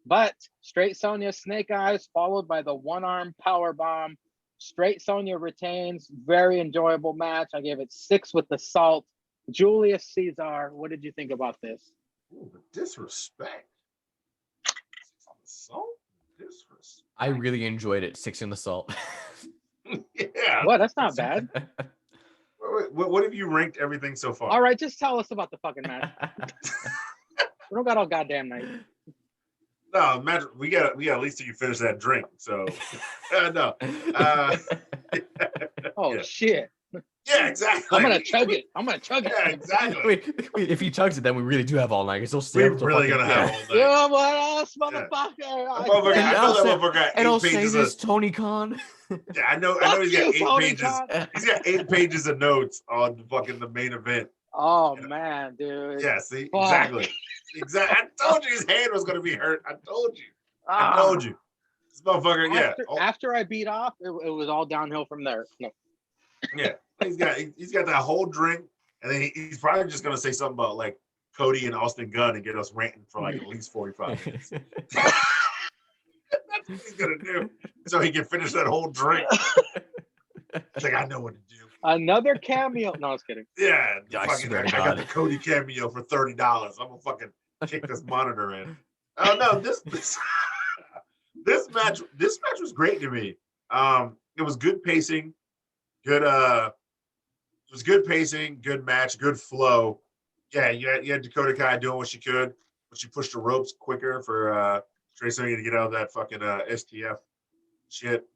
but Straight Sonya snake eyes followed by the one-arm power bomb. Straight Sonya retains. Very enjoyable match. I gave it 6 with the salt. Julius Caesar, what did you think about this? Ooh, the disrespect. Salt? Disrespect. I really enjoyed it. 6 in the salt. Yeah. Well, that's not bad. What have you ranked everything so far? All right, just tell us about the fucking match. We don't got all goddamn night. No, imagine we got at least till you finish that drink. So no. Shit. Yeah, exactly. I'm gonna chug it. Yeah, exactly. Wait, if he chugs it, then we really do have all night. It's still We're really gonna have all night. Yeah, what else, motherfucker? I know that motherfucker got 8 and I'll pages say this, Tony Khan. Yeah, I know he's got 8 pages. Khan. He's got 8 pages of notes on the main event. Oh man, dude. Yeah, see, exactly. I told you his hand was gonna be hurt. I told you. This motherfucker, After I beat off, it was all downhill from there. No. Yeah, he's got that whole drink, and then he's probably just gonna say something about like Cody and Austin Gunn and get us ranting for like at least 45 minutes. That's what he's gonna do, so he can finish that whole drink. It's like, I know what to do. Another cameo. No, I was kidding. Yeah, I I got the Cody cameo for $30. I'm gonna fucking kick this monitor in. Oh no, this match was great to me. It was good pacing, good good match, good flow. Yeah, you had Dakota Kai doing what she could, but she pushed the ropes quicker for Trey Sonya to get out of that fucking STF shit.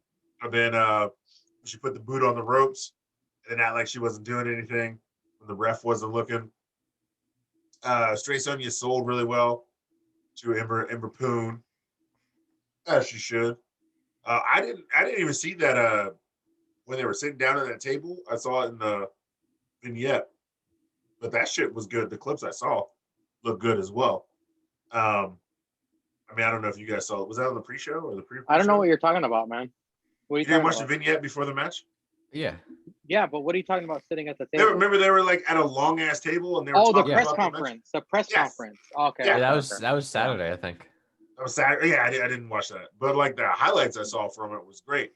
And then she put the boot on the ropes and act like she wasn't doing anything when the ref wasn't looking. Straight Sonya sold really well to Ember Poon, as she should. I didn't even see that when they were sitting down at that table. I saw it in the vignette, but that shit was good. The clips I saw looked good as well. I mean, I don't know if you guys saw it. Was that on the pre-show or the pre-show? I don't know what you're talking about, man. What are You you didn't talking watch about? the vignette before the match? Yeah. Yeah, but what are you talking about sitting at the They table? remember they were like at a long ass table and they were Oh, the talking press about conference. The press Yes. conference. Okay. Yeah, Yeah, okay, that was Saturday, I think. That was Saturday. Yeah, I didn't watch that, but like the highlights I saw from it was great.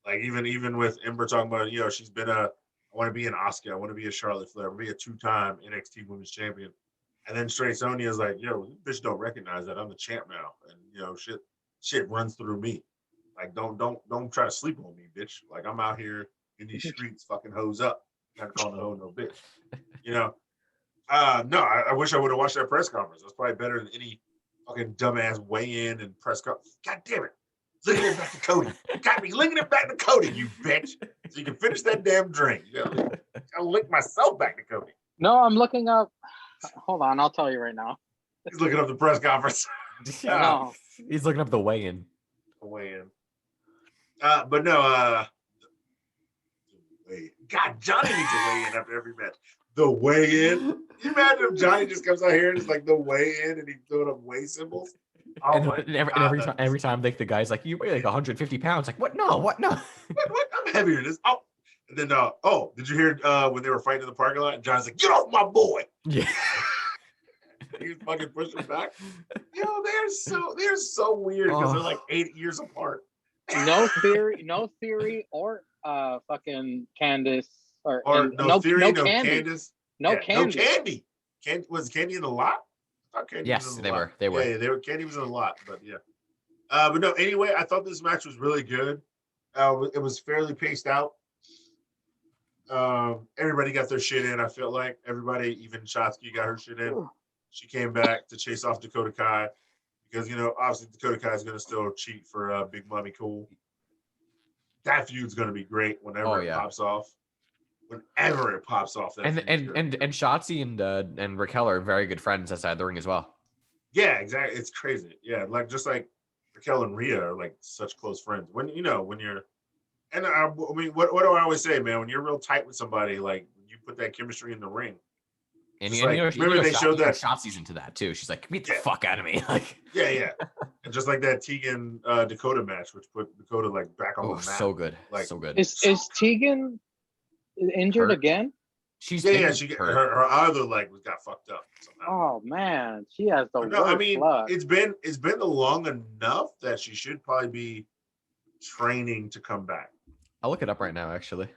Like even with Ember talking about, she's been I want to be an Asuka, I want to be a Charlotte Flair, I want to be a 2-time NXT Women's Champion, and then straight Sonya's like, yo, bitch, don't recognize that I'm the champ now, and shit runs through me. Like don't try to sleep on me, bitch. Like I'm out here in these streets, fucking hoes up. Not calling the hoe no bitch. No, I wish I would have watched that press conference. That's probably better than any fucking dumbass weigh-in and press conference. God damn it. Linking it back to Cody. You got me linking it back to Cody, you bitch. So you can finish that damn drink. I'll link myself back to Cody. No, I'm looking up. Hold on, I'll tell you right now. He's looking up the press conference. No. He's looking up the weigh-in. Weigh-in. But no, God, Johnny needs to weigh in after every match. The weigh-in. Can you imagine if Johnny just comes out here and it's like the weigh-in and he's throwing up weigh symbols? Oh And every time like the guy's like, you weigh like 150 pounds. Like, what? No, what? No. What? I'm heavier than this. Oh. And then did you hear when they were fighting in the parking lot and John's like, get off my boy. Yeah. He's fucking pushing back. They're so weird because they're like 8 years apart. No theory or fucking Candace or no theory, no Candy. Candace. No Candy. No Candy. Was Candy in the lot? I thought Candy Yes, was in they the lot. were. They were. Yeah, they were. Candy was in the lot, but yeah. But no, anyway, I thought this match was really good. It was fairly paced out. Everybody got their shit in. I felt like everybody, even Shotzi, got her shit in. She came back to chase off Dakota Kai because obviously Dakota Kai is going to still cheat for Big Mommy Cool. That feud's going to be great whenever it pops off. Whenever it pops off, And Shotzi and Raquel are very good friends outside the ring as well. Yeah, exactly. It's crazy. Yeah, just like Raquel and Rhea are like such close friends. When you're, and I mean, what do I always say, man? When you're real tight with somebody, like you put that chemistry in the ring. And remember they showed that Shotzi's into that too. She's like, beat the fuck out of me. Like, yeah. And just like that Tegan Dakota match, which put Dakota like back on the map. So good. Like, so good. Is Tegan injured again? She's her other leg got fucked up somehow. Oh man, she has the worst I mean, luck. it's been long enough that she should probably be training to come back. I'll look it up right now, actually.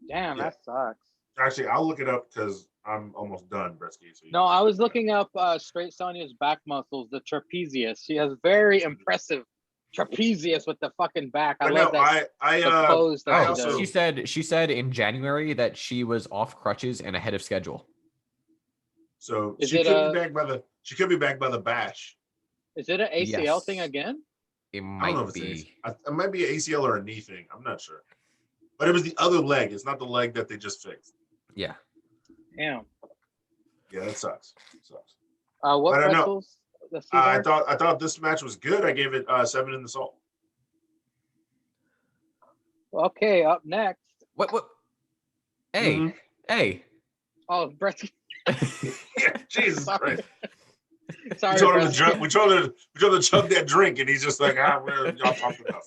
Damn, that sucks. Actually, I'll look it up because I'm almost done, Bretsky. So no, I was looking up straight Sonya's back muscles, the trapezius. She has very impressive trapezius with the fucking back. I love that. She said in January that she was off crutches and ahead of schedule. So she could be back by the bash. Is it an ACL thing again? It might be. It might be an ACL or a knee thing. I'm not sure. But it was the other leg. It's not the leg that they just fixed. Yeah. Damn. Yeah, that sucks. What pretzels? I thought this match was good. I gave it 7 in the salt. Okay, up next. What? Hey, hey. Oh, Brett. Yeah, Jesus Christ. Sorry, we told him to chug that drink, and he's just like, y'all talked enough.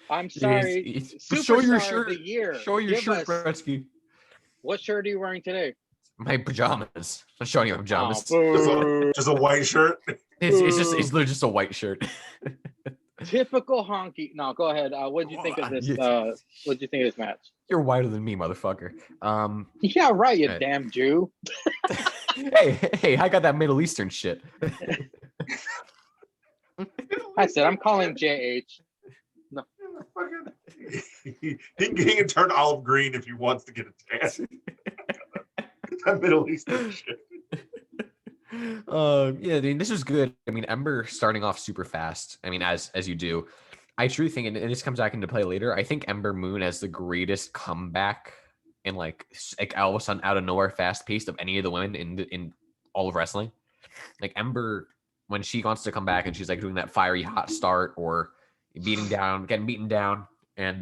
I'm sorry. Show your shirt. Of the year. Show your shirt, Bretsky. What shirt are you wearing today? My pajamas. I'm showing you my pajamas. Just a white shirt. It's literally just a white shirt. Typical honky. No, go ahead. What did you think of this? What did you think of this match? You're whiter than me, motherfucker. Yeah, right. You damn Jew. hey! I got that Middle Eastern shit. I said I'm calling JH. No. He can turn olive green if he wants to get a tan. That Middle Eastern shit. Yeah, I mean, this was good. I mean, Ember starting off super fast. I mean, as you do. I truly think, and this comes back into play later, I think Ember Moon has the greatest comeback in like all of a sudden out of nowhere fast paced of any of the women in all of wrestling. Like Ember, when she wants to come back and she's like doing that fiery hot start or getting beaten down and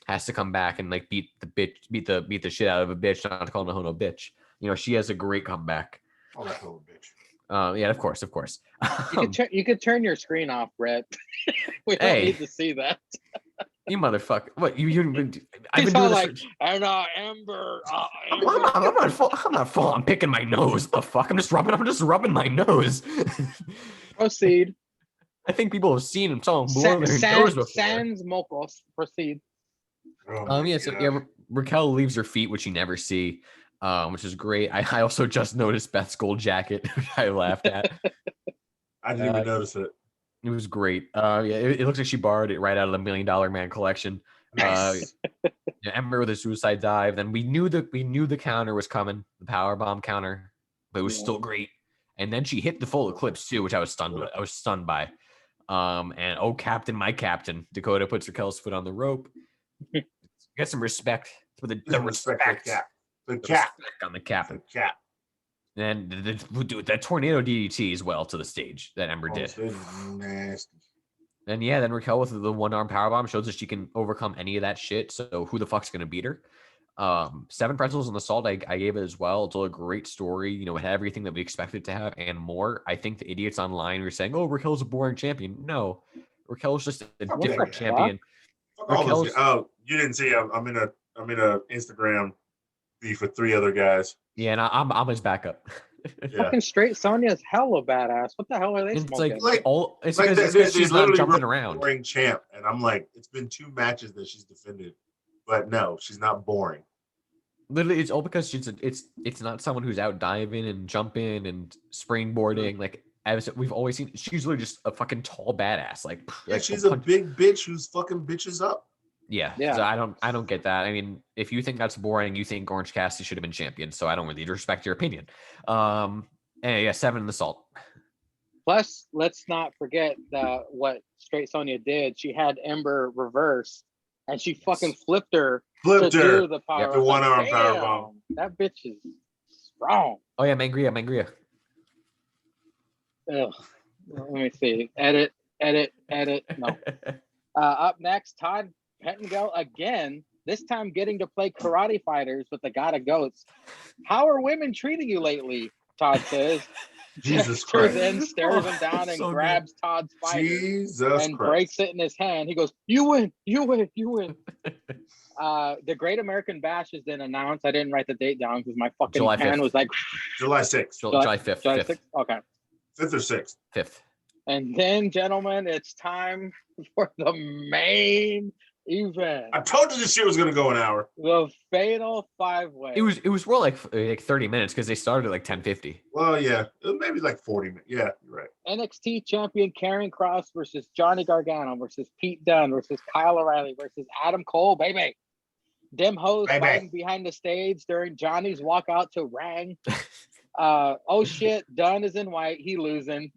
has to come back and like beat the shit out of a bitch, not to call Nahono bitch. You know, she has a great comeback. Oh, that little bitch. Yeah, of course. You could turn your screen off, Brett. We don't Hey. need to see that. You motherfucker! What you? I've He's been all doing this. like, and Ember. I'm not full. I'm picking my nose. The fuck! I'm just rubbing my nose. Proceed. I think people have seen him blow their nose before. Sans mocos. Proceed. Oh So Raquel leaves her feet, which you never see, which is great. I also just noticed Beth's gold jacket, which I laughed at. I didn't even notice it. It was great. Yeah, it looks like she borrowed it right out of the $1 Million Man collection. Nice. Yeah, Ember with a suicide dive. Then we knew the counter was coming, the power bomb counter, but it was still great. And then she hit the full eclipse too, which I was stunned with. I was stunned by. And oh, Captain, my Captain, Dakota puts Raquel's foot on the rope. Get some respect for the respect. The cap on the cap. The cap. And that tornado DDT as well to the stage that Ember did. Nasty. And yeah, then Raquel with the one-arm powerbomb shows that she can overcome any of that shit. So who the fuck's gonna beat her? 7 pretzels on the salt. I gave it as well. It's a great story. You know, it had everything that we expected to have and more. I think the idiots online were saying, "Oh, Raquel's a boring champion." No, Raquel's just a different champion. Oh, you didn't see? I'm in a Instagram beef with 3 other guys. Yeah, and I'm his backup. Yeah. Fucking Straight Sonya's hella badass. What the hell are they It's smoking? it's because she's not jumping around. Boring champ, and I'm like, it's been 2 matches that she's defended, but no, she's not boring. Literally, it's all because it's not someone who's out diving and jumping and springboarding. Like as we've always seen, she's literally just a fucking tall badass. Like she's a big bitch who's fucking bitches up. Yeah. So I don't get that. I mean, if you think that's boring, you think Orange Cassidy should have been champion. So I don't really respect your opinion. And yeah, 7 in the salt. Plus, let's not forget what Straight Sonya did. She had Ember reverse, and she fucking flipped her. Do the power. The one-arm power bomb. That bitch is strong. Oh yeah, Mangria. Ugh. Let me see. Edit. No. Up next, Todd Pettengill again. This time getting to play karate fighters with the God of Goats. How are women treating you lately? Todd says. Jesus Christ. Then stares him down and grabs Todd's fighter and breaks it in his hand. He goes, "You win. The Great American Bash is then announced. I didn't write the date down because my fucking pen was like July 6th. July 5th. July 6th? Okay. 5th or 6th? 5th. And then, gentlemen, it's time for the main event. I told you this shit was gonna go an hour. The Fatal 5-Way. It was more like 30 minutes because they started at like 10:50. Well, yeah, maybe like 40 minutes. Yeah, you're right. NXT champion Karrion Kross versus Johnny Gargano versus Pete Dunne versus Kyle O'Reilly versus Adam Cole, baby. Dem hoes fighting behind the stage during Johnny's walkout to Rang. Oh shit, Dunne is in white. He losing.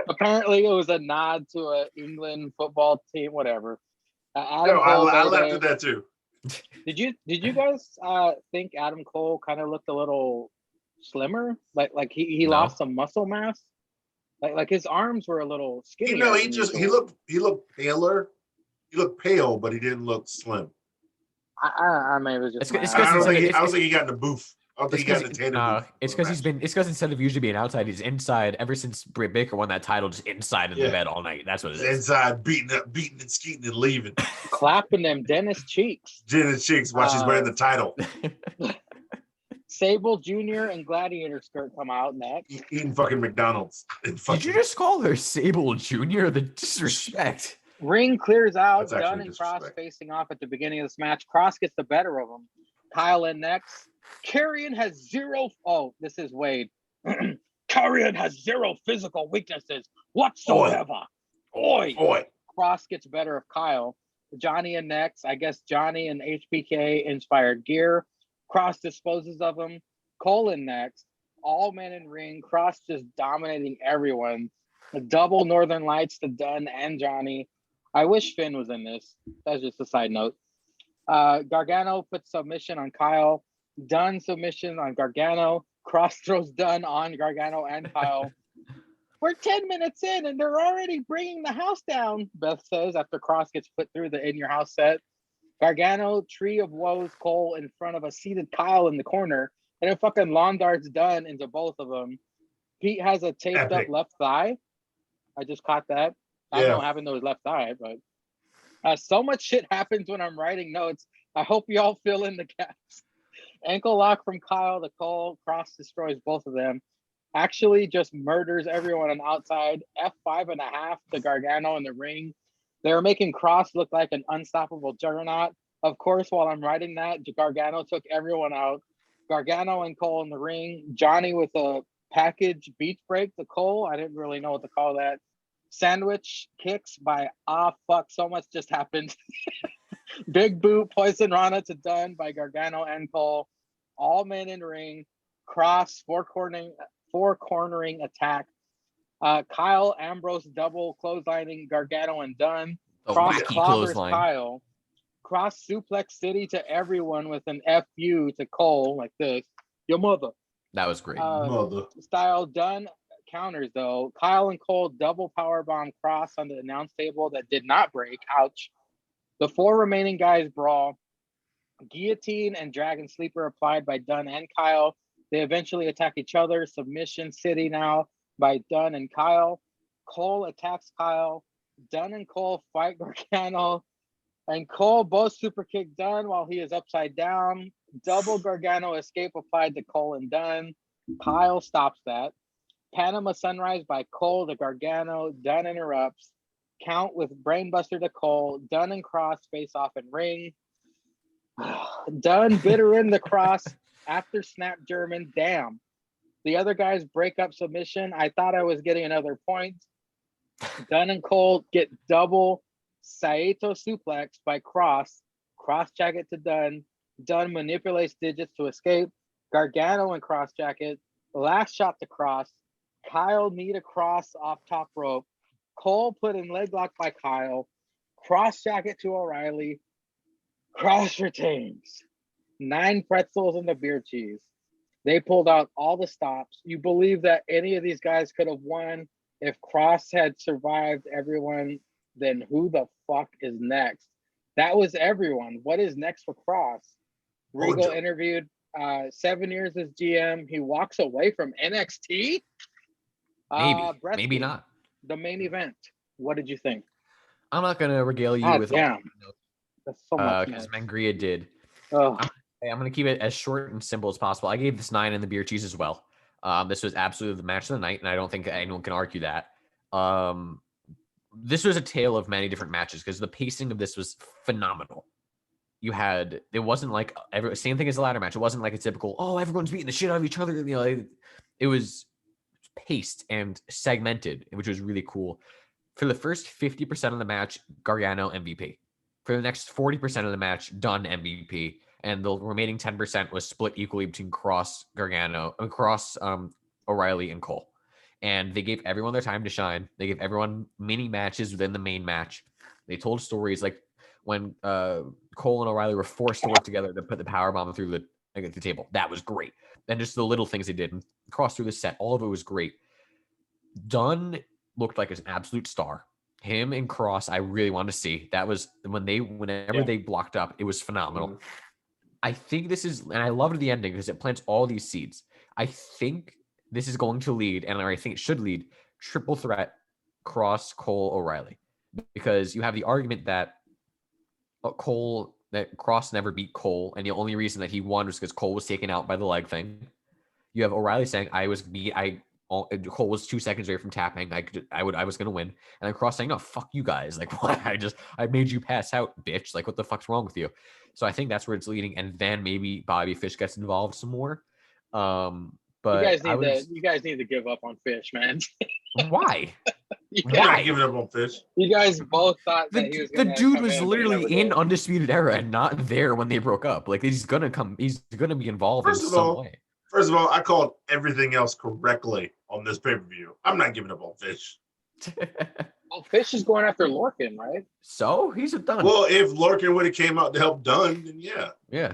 Apparently, it was a nod to an England football team, whatever. Adam Cole, I laughed at that too. Did you guys think Adam Cole kind of looked a little slimmer? Like he lost some muscle mass? Like his arms were a little skinny. He looked paler. He looked pale, but he didn't look slim. I mean, it was just. I don't think he got in the booth. It's because instead of usually being outside, he's inside. Ever since Britt Baker won that title, just inside in the bed all night. That's what it is. Inside, beating and skeeting and leaving, clapping them Dennis cheeks. While she's wearing the title. Sable Jr. and Gladiator skirt come out next. Eating fucking McDonald's. Did you just call her Sable Jr.? The disrespect. Ring clears out. Dunne and Kross facing off at the beginning of this match. Kross gets the better of him. Kyle in next. Karrion has zero. Oh, this is Wade. Karrion has zero physical weaknesses whatsoever. Oi. Kross gets better of Kyle. Johnny in next. I guess Johnny and HBK inspired gear. Kross disposes of him. Cole in next. All men in ring. Kross just dominating everyone. The double Northern Lights to Dunne and Johnny. I wish Finn was in this. That's just a side note. Gargano puts submission on Kyle. Dunne submission on Gargano. Kross throws Dunne on Gargano and Kyle. We're 10 minutes in and they're already bringing the house down, Beth says after Kross gets put through the in your house set. Gargano, Tree of Woes, Cole in front of a seated Kyle in the corner. and then fucking lawn darts done into both of them. Pete has a taped up left thigh. I just caught that. I don't know what happened to his left thigh, but so much shit happens when I'm writing notes. I hope you all fill in the gaps. Ankle lock from Kyle to Cole. Cross destroys both of them. Actually just murders everyone on outside. F5.5 to Gargano in the ring. They were making Cross look like an unstoppable juggernaut. Of course, while I'm writing that, Gargano took everyone out. Gargano and Cole in the ring. Johnny with a package beach break to Cole. I didn't really know what to call that. Sandwich kicks by fuck, so much just happened. Big boot, poison Rana to Dunn by Gargano and Cole. All men in ring. Cross, four cornering attack. Kyle Ambrose double clotheslining Gargano and Dunn. Cross clobbers Kyle. Cross suplex City to everyone with an FU to Cole like this. Your mother. That was great. Mother. Style Dunn counters though. Kyle and Cole double powerbomb Cross on the announce table that did not break. Ouch. The four remaining guys brawl. Guillotine and Dragon Sleeper applied by Dunn and Kyle. They eventually attack each other. Submission City now by Dunn and Kyle. Cole attacks Kyle. Dunn and Cole fight Gargano. And Cole both super kick Dunn while he is upside down. Double Gargano escape applied to Cole and Dunn. Kyle stops that. Panama Sunrise by Cole to Gargano. Dunn interrupts. Count with Brainbuster to Cole. Dunn and Cross face off in ring. Dunn bitter in the Cross after snap German. Damn. The other guys break up submission. I thought I was getting another point. Dunn and Cole get double Saito suplex by Cross. Cross jacket to Dunn. Dunn manipulates digits to escape. Gargano and Cross jacket. Last shot to Cross. Kyle knee to Cross off top rope. Cole put in leg lock by Kyle. Cross jacket to O'Reilly. Cross retains. 9 pretzels and the beer cheese. They pulled out all the stops. You believe that any of these guys could have won if Cross had survived everyone? Then who the fuck is next? That was everyone. What is next for Cross? Regal interviewed 7 years as GM. He walks away from NXT. Maybe not. The main event. What did you think? I'm not gonna regale you with all that's so much because Mangria did. Oh. I'm gonna keep it as short and simple as possible. I gave this 9 in the beer cheese as well. This was absolutely the match of the night, and I don't think anyone can argue that. This was a tale of many different matches because the pacing of this was phenomenal. It wasn't like same thing as the ladder match. It wasn't like a typical, everyone's beating the shit out of each other. It was paced and segmented, which was really cool. For the first 50% of the match, Gargano MVP. For the next 40% of the match, Dunn MVP. And the remaining 10% was split equally between O'Reilly and Cole. And they gave everyone their time to shine. They gave everyone mini matches within the main match. They told stories like when Cole and O'Reilly were forced to work together to put the powerbomb through the table. That was great. And just the little things they did and cross through the set. All of it was great. Dunn looked like an absolute star. Him and Cross, I really wanted to see. That was whenever they blocked up, it was phenomenal. Mm-hmm. I think this is, and I loved the ending because it plants all these seeds. I think this is going to lead, and I think it should lead, triple threat Cross, Cole, O'Reilly. Because you have the argument that Cross never beat Cole, and the only reason that he won was because Cole was taken out by the leg thing. You have O'Reilly saying, Cole was 2 seconds away from tapping. I was going to win. And then Cross saying, no, fuck you guys. Like, what? I made you pass out, bitch. Like, what the fuck's wrong with you? So I think that's where it's leading. And then maybe Bobby Fish gets involved some more. But you guys need to give up on Fish, man. Why? Why giving up on Fish? You guys both thought that he was the dude was literally in Undisputed Era and not there when they broke up. Like, he's gonna be involved in some way. First of all, I called everything else correctly on this pay-per-view. I'm not giving up on Fish. Well, Fish is going after Lorcan, right? So he's done. Well, if Lorcan would have came out to help Dunn, then yeah. Yeah.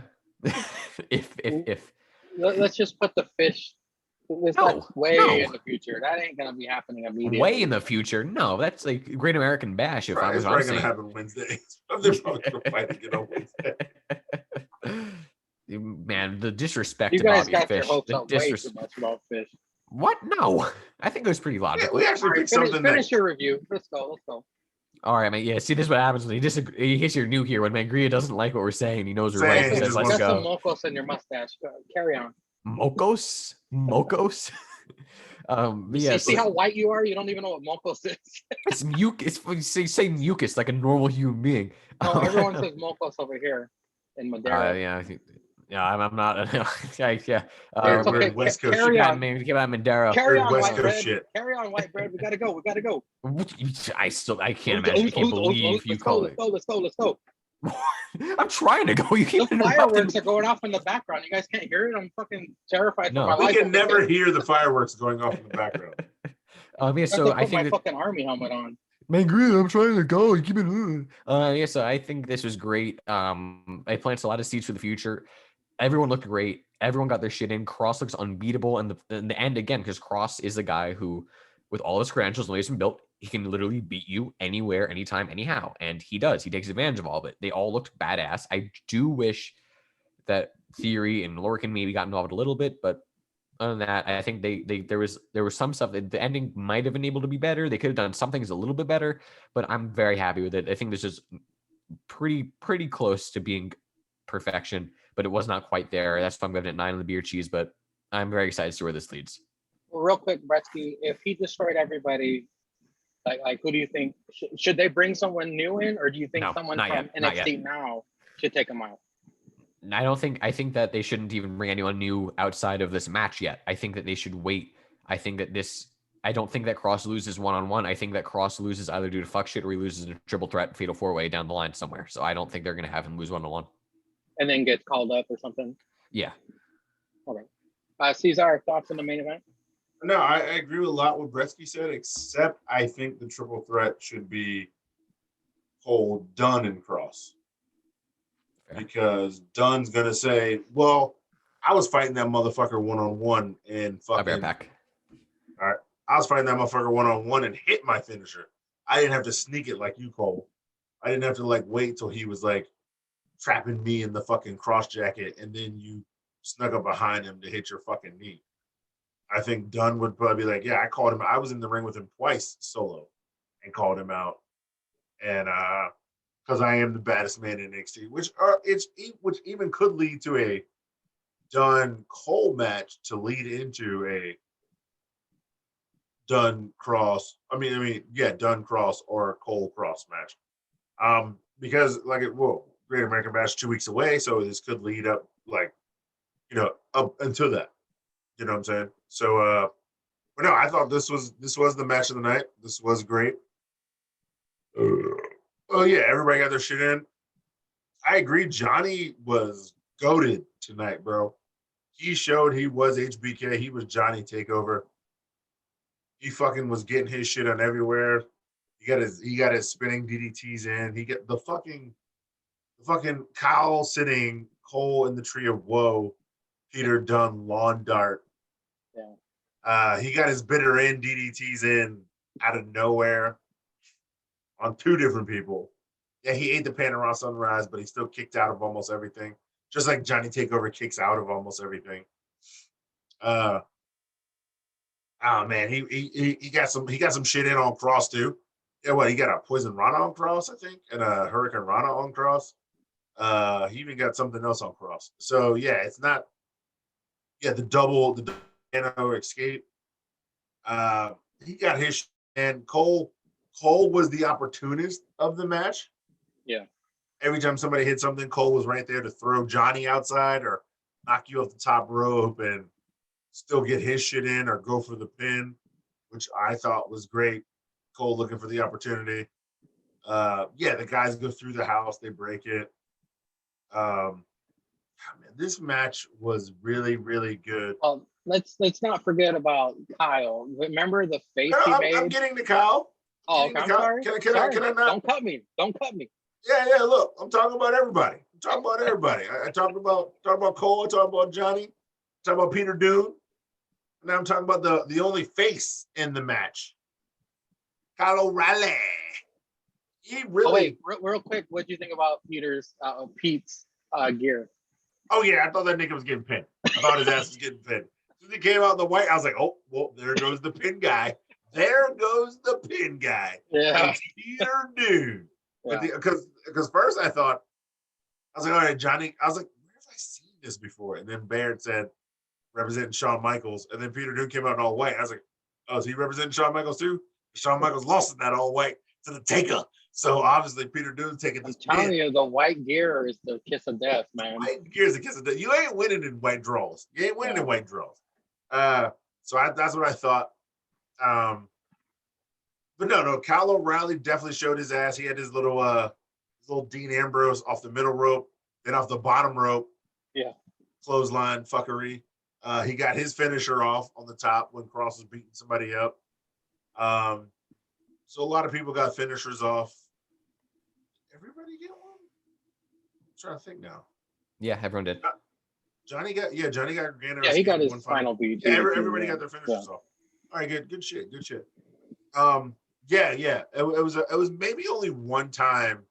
if let's just put the Fish. That's way in the future. That ain't gonna be happening immediately. Way in the future? No, that's like Great American Bash. If I was probably gonna happen Wednesday. They're probably gonna fight again on Wednesday. man, the disrespect You to guys Bobby got Fish. your hopes The up way too much about Fish. What? No, I think it was pretty Yeah, logical. we actually All right, picked something finish your review. Let's go. All right, man. Yeah, see, this is what happens when you disagree. In case you're new here, when Mangria doesn't like what we're saying, he knows we're right. Saying He he says, just "Let's You got some go." mocos in your mustache. Carry on. Mocos. But yeah, See how white you are? You don't even know what mocos is. it's mucus. It's say mucus like a normal human being. No, everyone says mocos over here in Madera. Yeah, I think. Yeah, I'm not. Yeah. Weird, It's okay. weird West Coast Carry shit. on. Keep on Mandera. Carry Weird on, West white Coast bread. shit. Carry on, white bread. We gotta go. I can't imagine. I can't believe you call it. Let's go. I'm trying to go. You The keep interrupting. fireworks are going off in the background. You guys can't hear it. I'm fucking terrified No. for my We life. can never hear the fireworks going off in the background. Yeah, I so have to I put my think that fucking army helmet on. Mangria, I'm trying to go. You keep it. Yeah, so I think this was great. It plants a lot of seeds for the future. Everyone looked great. Everyone got their shit in. Cross looks unbeatable in the end again, because Cross is the guy who, with all his credentials and the way he's been built, he can literally beat you anywhere, anytime, anyhow. And he does. He takes advantage of all of it. They all looked badass. I do wish that Theory and Lorcan maybe got involved a little bit, but other than that, I think there was some stuff that the ending might have been able to be better. They could have done some things a little bit better, but I'm very happy with it. I think this is pretty close to being perfection, but it was not quite there. That's why I'm giving it 9 on the beer cheese, but I'm very excited to see where this leads. Well, real quick, Bretsky, if he destroyed everybody, like who do you think should they bring someone new in, or do you think No, someone not from yet, not NXT now should take him out? I think that they shouldn't even bring anyone new outside of this match yet. I think that they should wait. I don't think that Cross loses one-on-one. I think that Cross loses either due to fuck shit or he loses in a triple threat fatal 4-way down the line somewhere. So I don't think they're going to have him lose one-on-one. And then get called up or something. Yeah. All right. Cesar, thoughts on the main event? No, I agree with a lot what Gretzky said, except I think the triple threat should be Cole, Dunn, and Cross. Fair. Because Dunn's going to say, well, I was fighting that motherfucker one-on-one and I'll be fucking... right back. All right. I was fighting that motherfucker one-on-one and hit my finisher. I didn't have to sneak it like you, Cole. I didn't have to wait till he was trapping me in the fucking cross jacket and then you snuck up behind him to hit your fucking knee. I think Dunn would probably be yeah, I called him. I was in the ring with him twice solo and called him out. And because I am the baddest man in NXT, which even could lead to a Dunn Cole match to lead into a Dunn Cross. Dunn Cross or Cole Cross match. Because Great American Bash 2 weeks away, so this could lead up up until that. You know what I'm saying? So but no, I thought this was the match of the night. This was great. Oh yeah, everybody got their shit in. I agree. Johnny was goated tonight, bro. He showed he was HBK. He was Johnny Takeover. He fucking was getting his shit on everywhere. He got his spinning DDTs in. He got the fucking Kyle sitting Cole in the tree of woe. Peter Dunn lawn dart. Yeah. He got his bitter end DDTs in out of nowhere on 2 different people. Yeah, he ate the Panorama Sunrise, but he still kicked out of almost everything. Just like Johnny Takeover kicks out of almost everything. Oh man, he got some shit in on Cross too. Yeah, he got a Poison Rana on Cross, I think, and a Hurricane Rana on Cross. He even got something else on Cross. So yeah, it's not. Yeah, the double escape. He got his and Cole was the opportunist of the match. Yeah. Every time somebody hit something, Cole was right there to throw Johnny outside or knock you off the top rope and still get his shit in or go for the pin, which I thought was great. Cole looking for the opportunity. The guys go through the house, they break it. This match was really, really good. Let's not forget about Kyle. Remember the face he made? I'm getting to Kyle. Oh, okay, I'm sorry. Can I not? Don't cut me. Don't cut me. Yeah. Look, I'm talking about everybody. I talked about Cole. I talked about Johnny. I talked about Peter Dunne. Now I'm talking about the only face in the match, Kyle O'Reilly. He really. Real quick, what do you think about Pete's gear? Oh yeah, I thought that nigga was getting pinned. I thought his ass was getting pinned. As he came out in the white, I was like, oh, well, there goes the pin guy. There goes the pin guy. Yeah. It's Peter Dude. Yeah. Because first I thought, I was like, all right, Johnny. I was like, where have I seen this before? And then Baird said, representing Shawn Michaels. And then Peter Dude came out in all white. I was like, oh, is he representing Shawn Michaels too? Shawn Michaels lost in that all white to the Taker. So obviously Peter Dude's taking I'm this telling pin. you, the white gear is the kiss of death, man. White gear is the kiss of death. You ain't winning in white draws. You ain't winning in white draws. That's what I thought. But no, Kyle O'Reilly definitely showed his ass. He had his little Dean Ambrose off the middle rope, then off the bottom rope. Yeah. Clothesline fuckery. He got his finisher off on the top when Cross was beating somebody up. So a lot of people got finishers off. Everybody get one? I'm trying to think now. Yeah, everyone did. Johnny got granted. Yeah, he got his final beat. Yeah, everybody got their finishers off. All right, good shit. Yeah. It was maybe only one time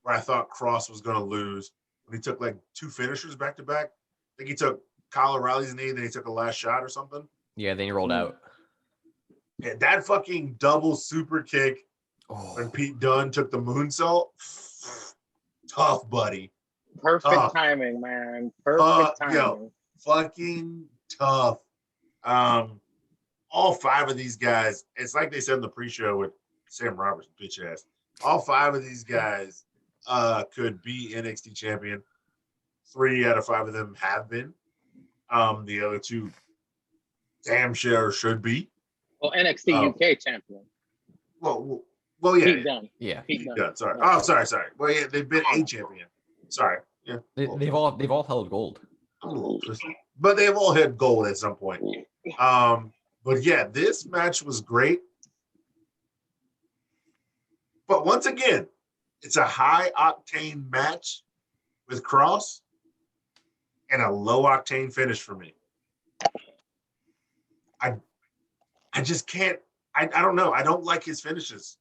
where I thought Cross was gonna lose when he took like two finishers back to back. I think he took Kyle O'Reilly's knee, then he took a last shot or something. Yeah, then he rolled out. Yeah, that fucking double super kick when Pete Dunne took the moonsault. Tough, buddy. Perfect timing, man. Perfect timing. Yo, fucking tough. All five of these guys, it's like they said in the pre-show with Sam Roberts, bitch ass. All five of these guys could be NXT champion. 3 out of 5 of them have been. The other 2 damn sure should be. Well, NXT UK champion. Well, yeah. Pete Dunne. Yeah. Pete Dunne. Sorry. Oh, sorry. Well, yeah, they've been a champion. Sorry. Yeah. They've all held gold. But they've all had gold at some point. But yeah, this match was great. But once again, it's a high octane match with Cross and a low octane finish for me. I just can't. I don't know. I don't like his finishes.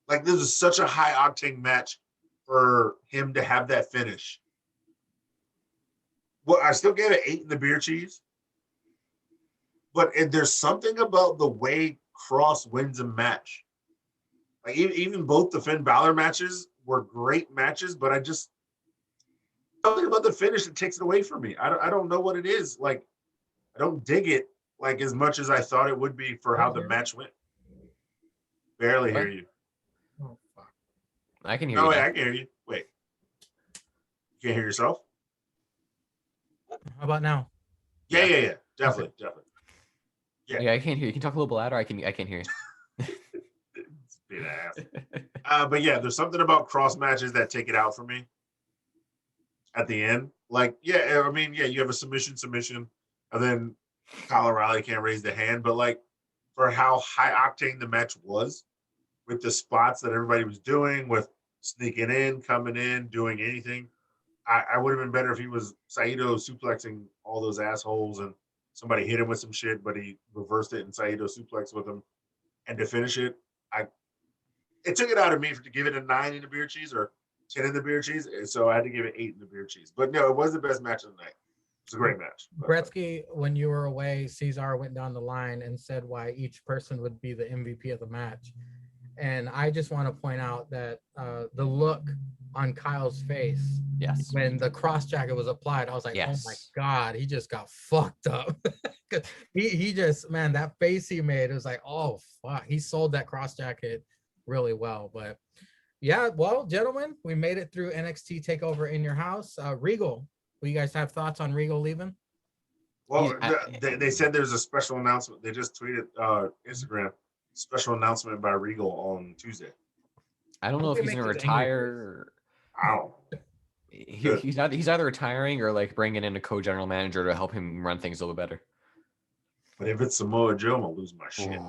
Like, this is such a high octane match for him to have that finish. Well, I still gave it 8 in the beer cheese. But there's something about the way Cross wins a match. Like, even both the Finn Balor matches were great matches, but I just something about the finish that takes it away from me. I don't know what it is. Like, I don't dig it like as much as I thought it would be for how the match went. Barely hear you. Oh fuck! I can hear No, you. wait, I can hear you. Wait, you can't hear yourself? How about now? Yeah. Definitely. Yeah, I can't hear you. Can you talk a little louder? I can't hear you. It's being an ass. But yeah, there's something about cross matches that take it out for me at the end. Like, yeah, I mean, yeah, you have a submission, and then Kyle O'Reilly can't raise the hand. But like, for how high octane the match was, with the spots that everybody was doing, with sneaking in, coming in, doing anything, I would have been better if he was Saito suplexing all those assholes and somebody hit him with some shit, but he reversed it and Saito suplexed with him. And to finish it, it took it out of me to give it a 9 in the beer cheese or 10 in the beer cheese. So I had to give it 8 in the beer cheese. But no, it was the best match of the night. It's a great match. Gretzky, when you were away, Cesar went down the line and said why each person would be the MVP of the match. And I just want to point out that the look on Kyle's face when the cross jacket was applied, I was like, oh my God, he just got fucked up. he just, man, that face he made, it was like, oh fuck, he sold that cross jacket really well. But yeah, well, gentlemen, we made it through NXT Takeover in your house. Regal, will you guys have thoughts on Regal leaving? Well, they said there's a special announcement. They just tweeted Instagram, special announcement by Regal on Tuesday. I don't know if he's going to retire. He's either retiring or like bringing in a co-general manager to help him run things a little better. But if it's Samoa Joe, I'm gonna lose my shit.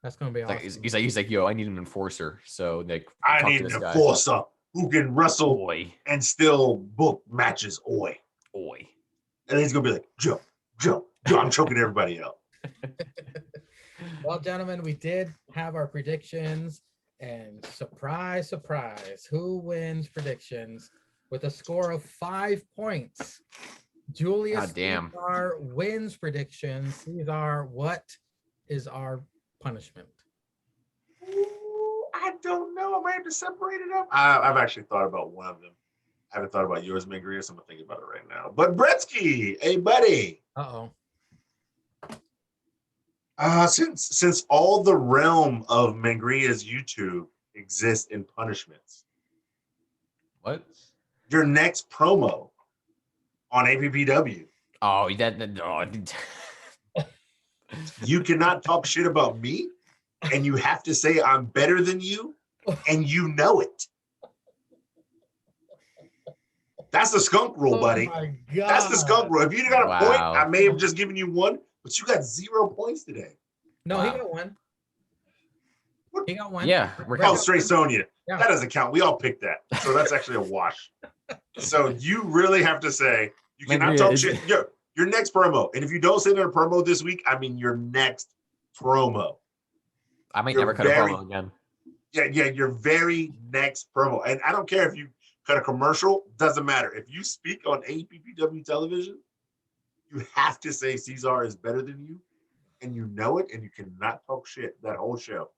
That's gonna be awesome. He's like, yo, I need an enforcer. So like, I need an enforcer who can wrestle and still book matches. Oi. And he's gonna be like, Joe, I'm choking everybody out. Well, gentlemen, we did have our predictions, and surprise, who wins predictions? with a score of 5 points. Julius God damn. Caesar wins prediction. Caesar, what is our punishment? Ooh, I don't know. I might have to separate it up. I've actually thought about one of them. I haven't thought about yours, Mangria, so I'm gonna think about it right now. But Bretsky, hey buddy. Uh-oh. Since all the realm of Mangria's YouTube exists in punishments, What? your next promo on APPW, Oh, you cannot talk shit about me, and you have to say I'm better than you, and you know it. That's the skunk rule, buddy. Oh my God. That's the skunk rule. If you got a point, Wow. I may have just given you one, but you got 0 points today. No, Wow. he got one. He got one. Yeah, we're Oh, straight Sonya. Yeah. That doesn't count. We all picked that. So that's actually a wash. So you really have to say, you cannot Mangria, talk is shit. Your next promo. And if you don't say their promo this week, I mean your next promo. I might You're never cut a promo again. Yeah, your very next promo. And I don't care if you cut a commercial, doesn't matter. If you speak on APPW television, you have to say Caesar is better than you, and you know it, and you cannot talk shit that whole show.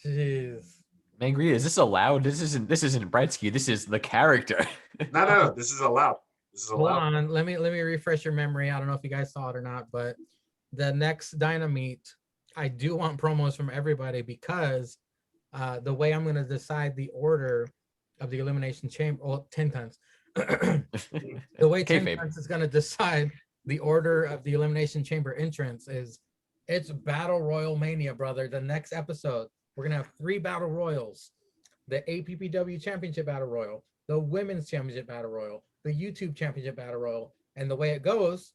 Jeez. Mangria, is this allowed? This isn't Bretsky. This is the character. No. This is allowed. This is Hold allowed. on. Let me refresh your memory. I don't know if you guys saw it or not, but the next Dynamite, I do want promos from everybody because the way I'm going to decide the order of the Elimination Chamber, well, 10 tons. The way 10 Kayfabe. tons is going to decide the order of the Elimination Chamber entrance is it's Battle Royal Mania, brother. The next episode, we're going to have 3 Battle Royals. The APPW Championship Battle Royal, the Women's Championship Battle Royal, the YouTube Championship Battle Royal. And the way it goes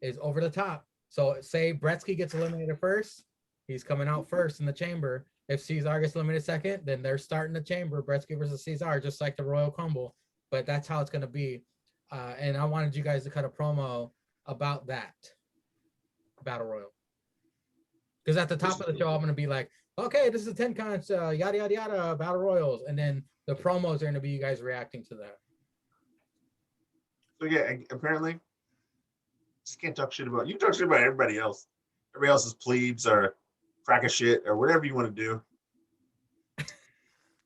is over the top. So say Bretsky gets eliminated first, he's coming out first in the chamber. If Cesar gets eliminated second, then they're starting the chamber, Bretsky versus Cesar, just like the Royal Rumble. But that's how it's going to be. And I wanted you guys to cut a promo about that Battle Royal. Because at the top of the show, I'm going to be like, okay, this is 10 cons, yada, yada, yada, Battle Royals. And then the promos are going to be you guys reacting to that. So yeah, apparently, just can't talk shit about you. Can talk shit about everybody else. Everybody else's plebes or crack a shit or whatever you want to do.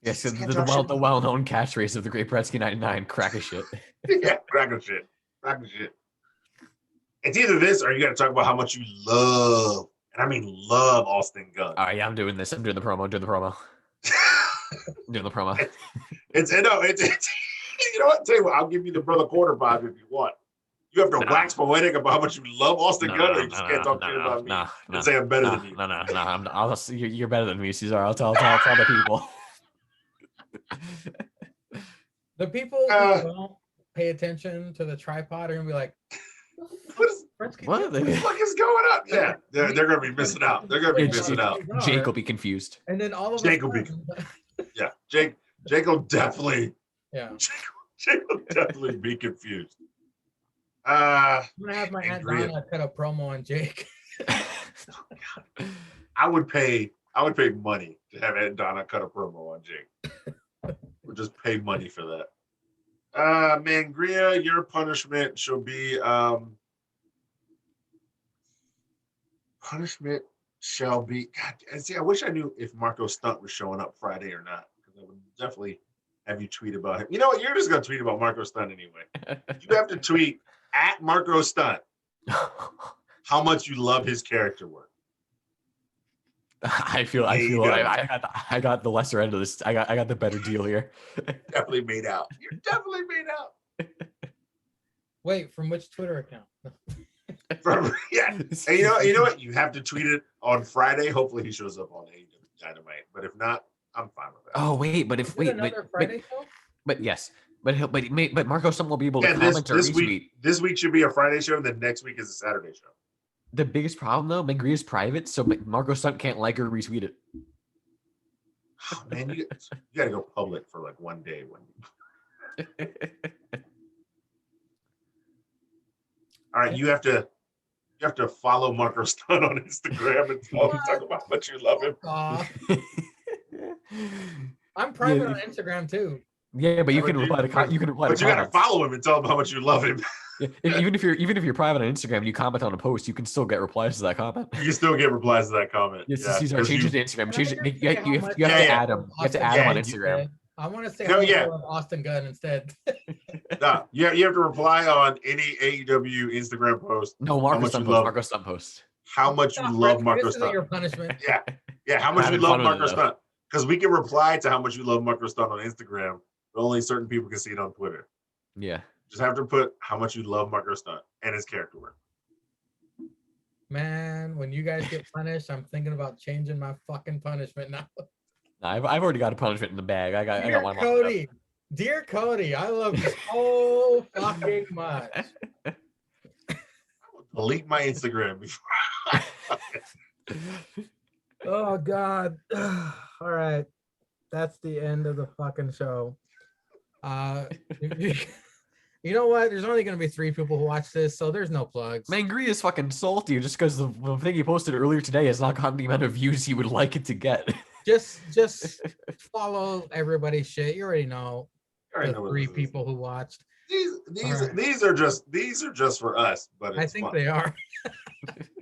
Yes, Just can't the talk shit. well-known catchphrase of the Great Bretsky 99, crack a shit. Yeah, crack a shit. Crack a shit. It's either this or you got to talk about how much you love, and I mean love, Austin Gunn. All right, yeah, I'm doing this. I'm doing the promo. I'm doing the promo. It's you know what? Tell you what, I'll give you the brother quarter vibe if you want. You have to wax poetic about how much you love Austin Gunn, or you just can't talk shit about me and say I'm better than you. You're better than me, Cesar. I'll tell the people. The people who don't pay attention to the tripod are going to be like, What the fuck is going on? Yeah, they're going to be missing out. They're going to be missing out. Jake will be confused. And then all of Jake will be. Yeah, Jake will definitely. Yeah. Jake will definitely be confused. I'm gonna have my Aunt Donna cut a promo on Jake. I would pay money to have Aunt Donna cut a promo on Jake. We'll just pay money for that. Mangria, your punishment shall be God, see, I wish I knew if Marco Stunt was showing up Friday or not, because I would definitely have you tweet about him. You know what? You're just gonna tweet about Marco Stunt anyway. You have to tweet at Marco Stunt how much you love his character work. I got the lesser end of this. I got the better deal here. Definitely made out. You're definitely made out. Wait, from which Twitter account? Yeah. And you know what? You have to tweet it on Friday. Hopefully he shows up on AEW Dynamite. But if not, I'm fine with that. Oh wait, but yes. But Marco Stunt will be able to comment or retweet. This week should be a Friday show, and then next week is a Saturday show. The biggest problem though, Mangria's private, so Marco Stunt can't like or retweet it. Oh, man, you got to go public for like one day. All right, you have to follow Marco Stunt on Instagram and talk about how much you love him. I'm private on Instagram too. Yeah, but you can reply to you can reply to But you gotta comments. follow him and tell him how much you love him. Yeah, even if you're private on Instagram and you comment on a post, you can still get replies to that comment. You can still get replies to that comment. Yes, Yeah, Cesar, 'cause change it you- to Instagram. Can I Change it. just You say have how to much you have I to love add him. You have to Austin add him on Gunn Instagram. instead? I want to say No, how much yeah. I love Austin Gunn instead. Nah, you have to reply on any AEW Instagram post No, how Marcus much Stunt you post. love Marcus Stunt post. how much you Stop, love Rick. Marco This isn't your Stunt. punishment. Yeah, how much you having love fun with Marco it, though. Stunt. Because we can reply to how much you love Marco Stunt on Instagram, but only certain people can see it on Twitter. Yeah. Just have to put how much you love Marco Stunt and his character work. Man, when you guys get punished, I'm thinking about changing my fucking punishment now. I've already got a punishment in the bag. I got Dear one. Cody, dear Cody, I love you so fucking much. Delete my Instagram before. Oh God. All right. That's the end of the fucking show. You know what? There's only gonna be 3 people who watch this, so there's no plugs. Mangry is fucking salty just because the thing he posted earlier today has not gotten the amount of views he would like it to get. Just follow everybody's shit. You already know I already the know what 3 this is. people who watched. Alright. These are just for us, but it's I think fun. they are.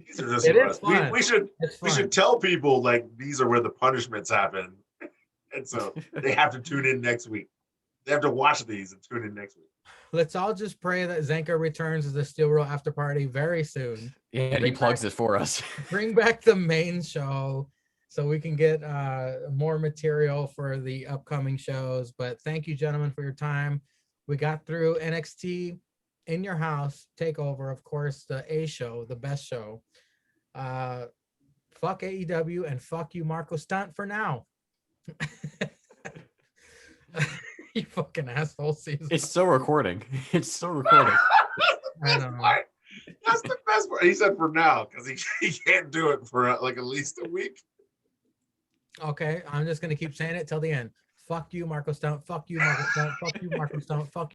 These are just It for is us. fun. We should It's we fun. should tell people like these are where the punishments happen, and so they have to tune in next week. They have to watch these and tune in next week. Let's all just pray that Zenka returns to the Steel Row after party very soon. Yeah, and he Bring plugs back- it for us. Bring back the main show so we can get more material for the upcoming shows. But thank you, gentlemen, for your time. We got through NXT In Your House Takeover, of course, the A show, the best show. Fuck AEW and fuck you, Marco Stunt, for now. You fucking asshole, Caesar. It's still recording. It's still recording. I That's know. part. That's the best part. He said for now because he can't do it for like at least a week. Okay, I'm just gonna keep saying it till the end. Fuck you, Marco Stunt. Fuck you, Marco Stunt. Fuck you, Marco Stunt. Fuck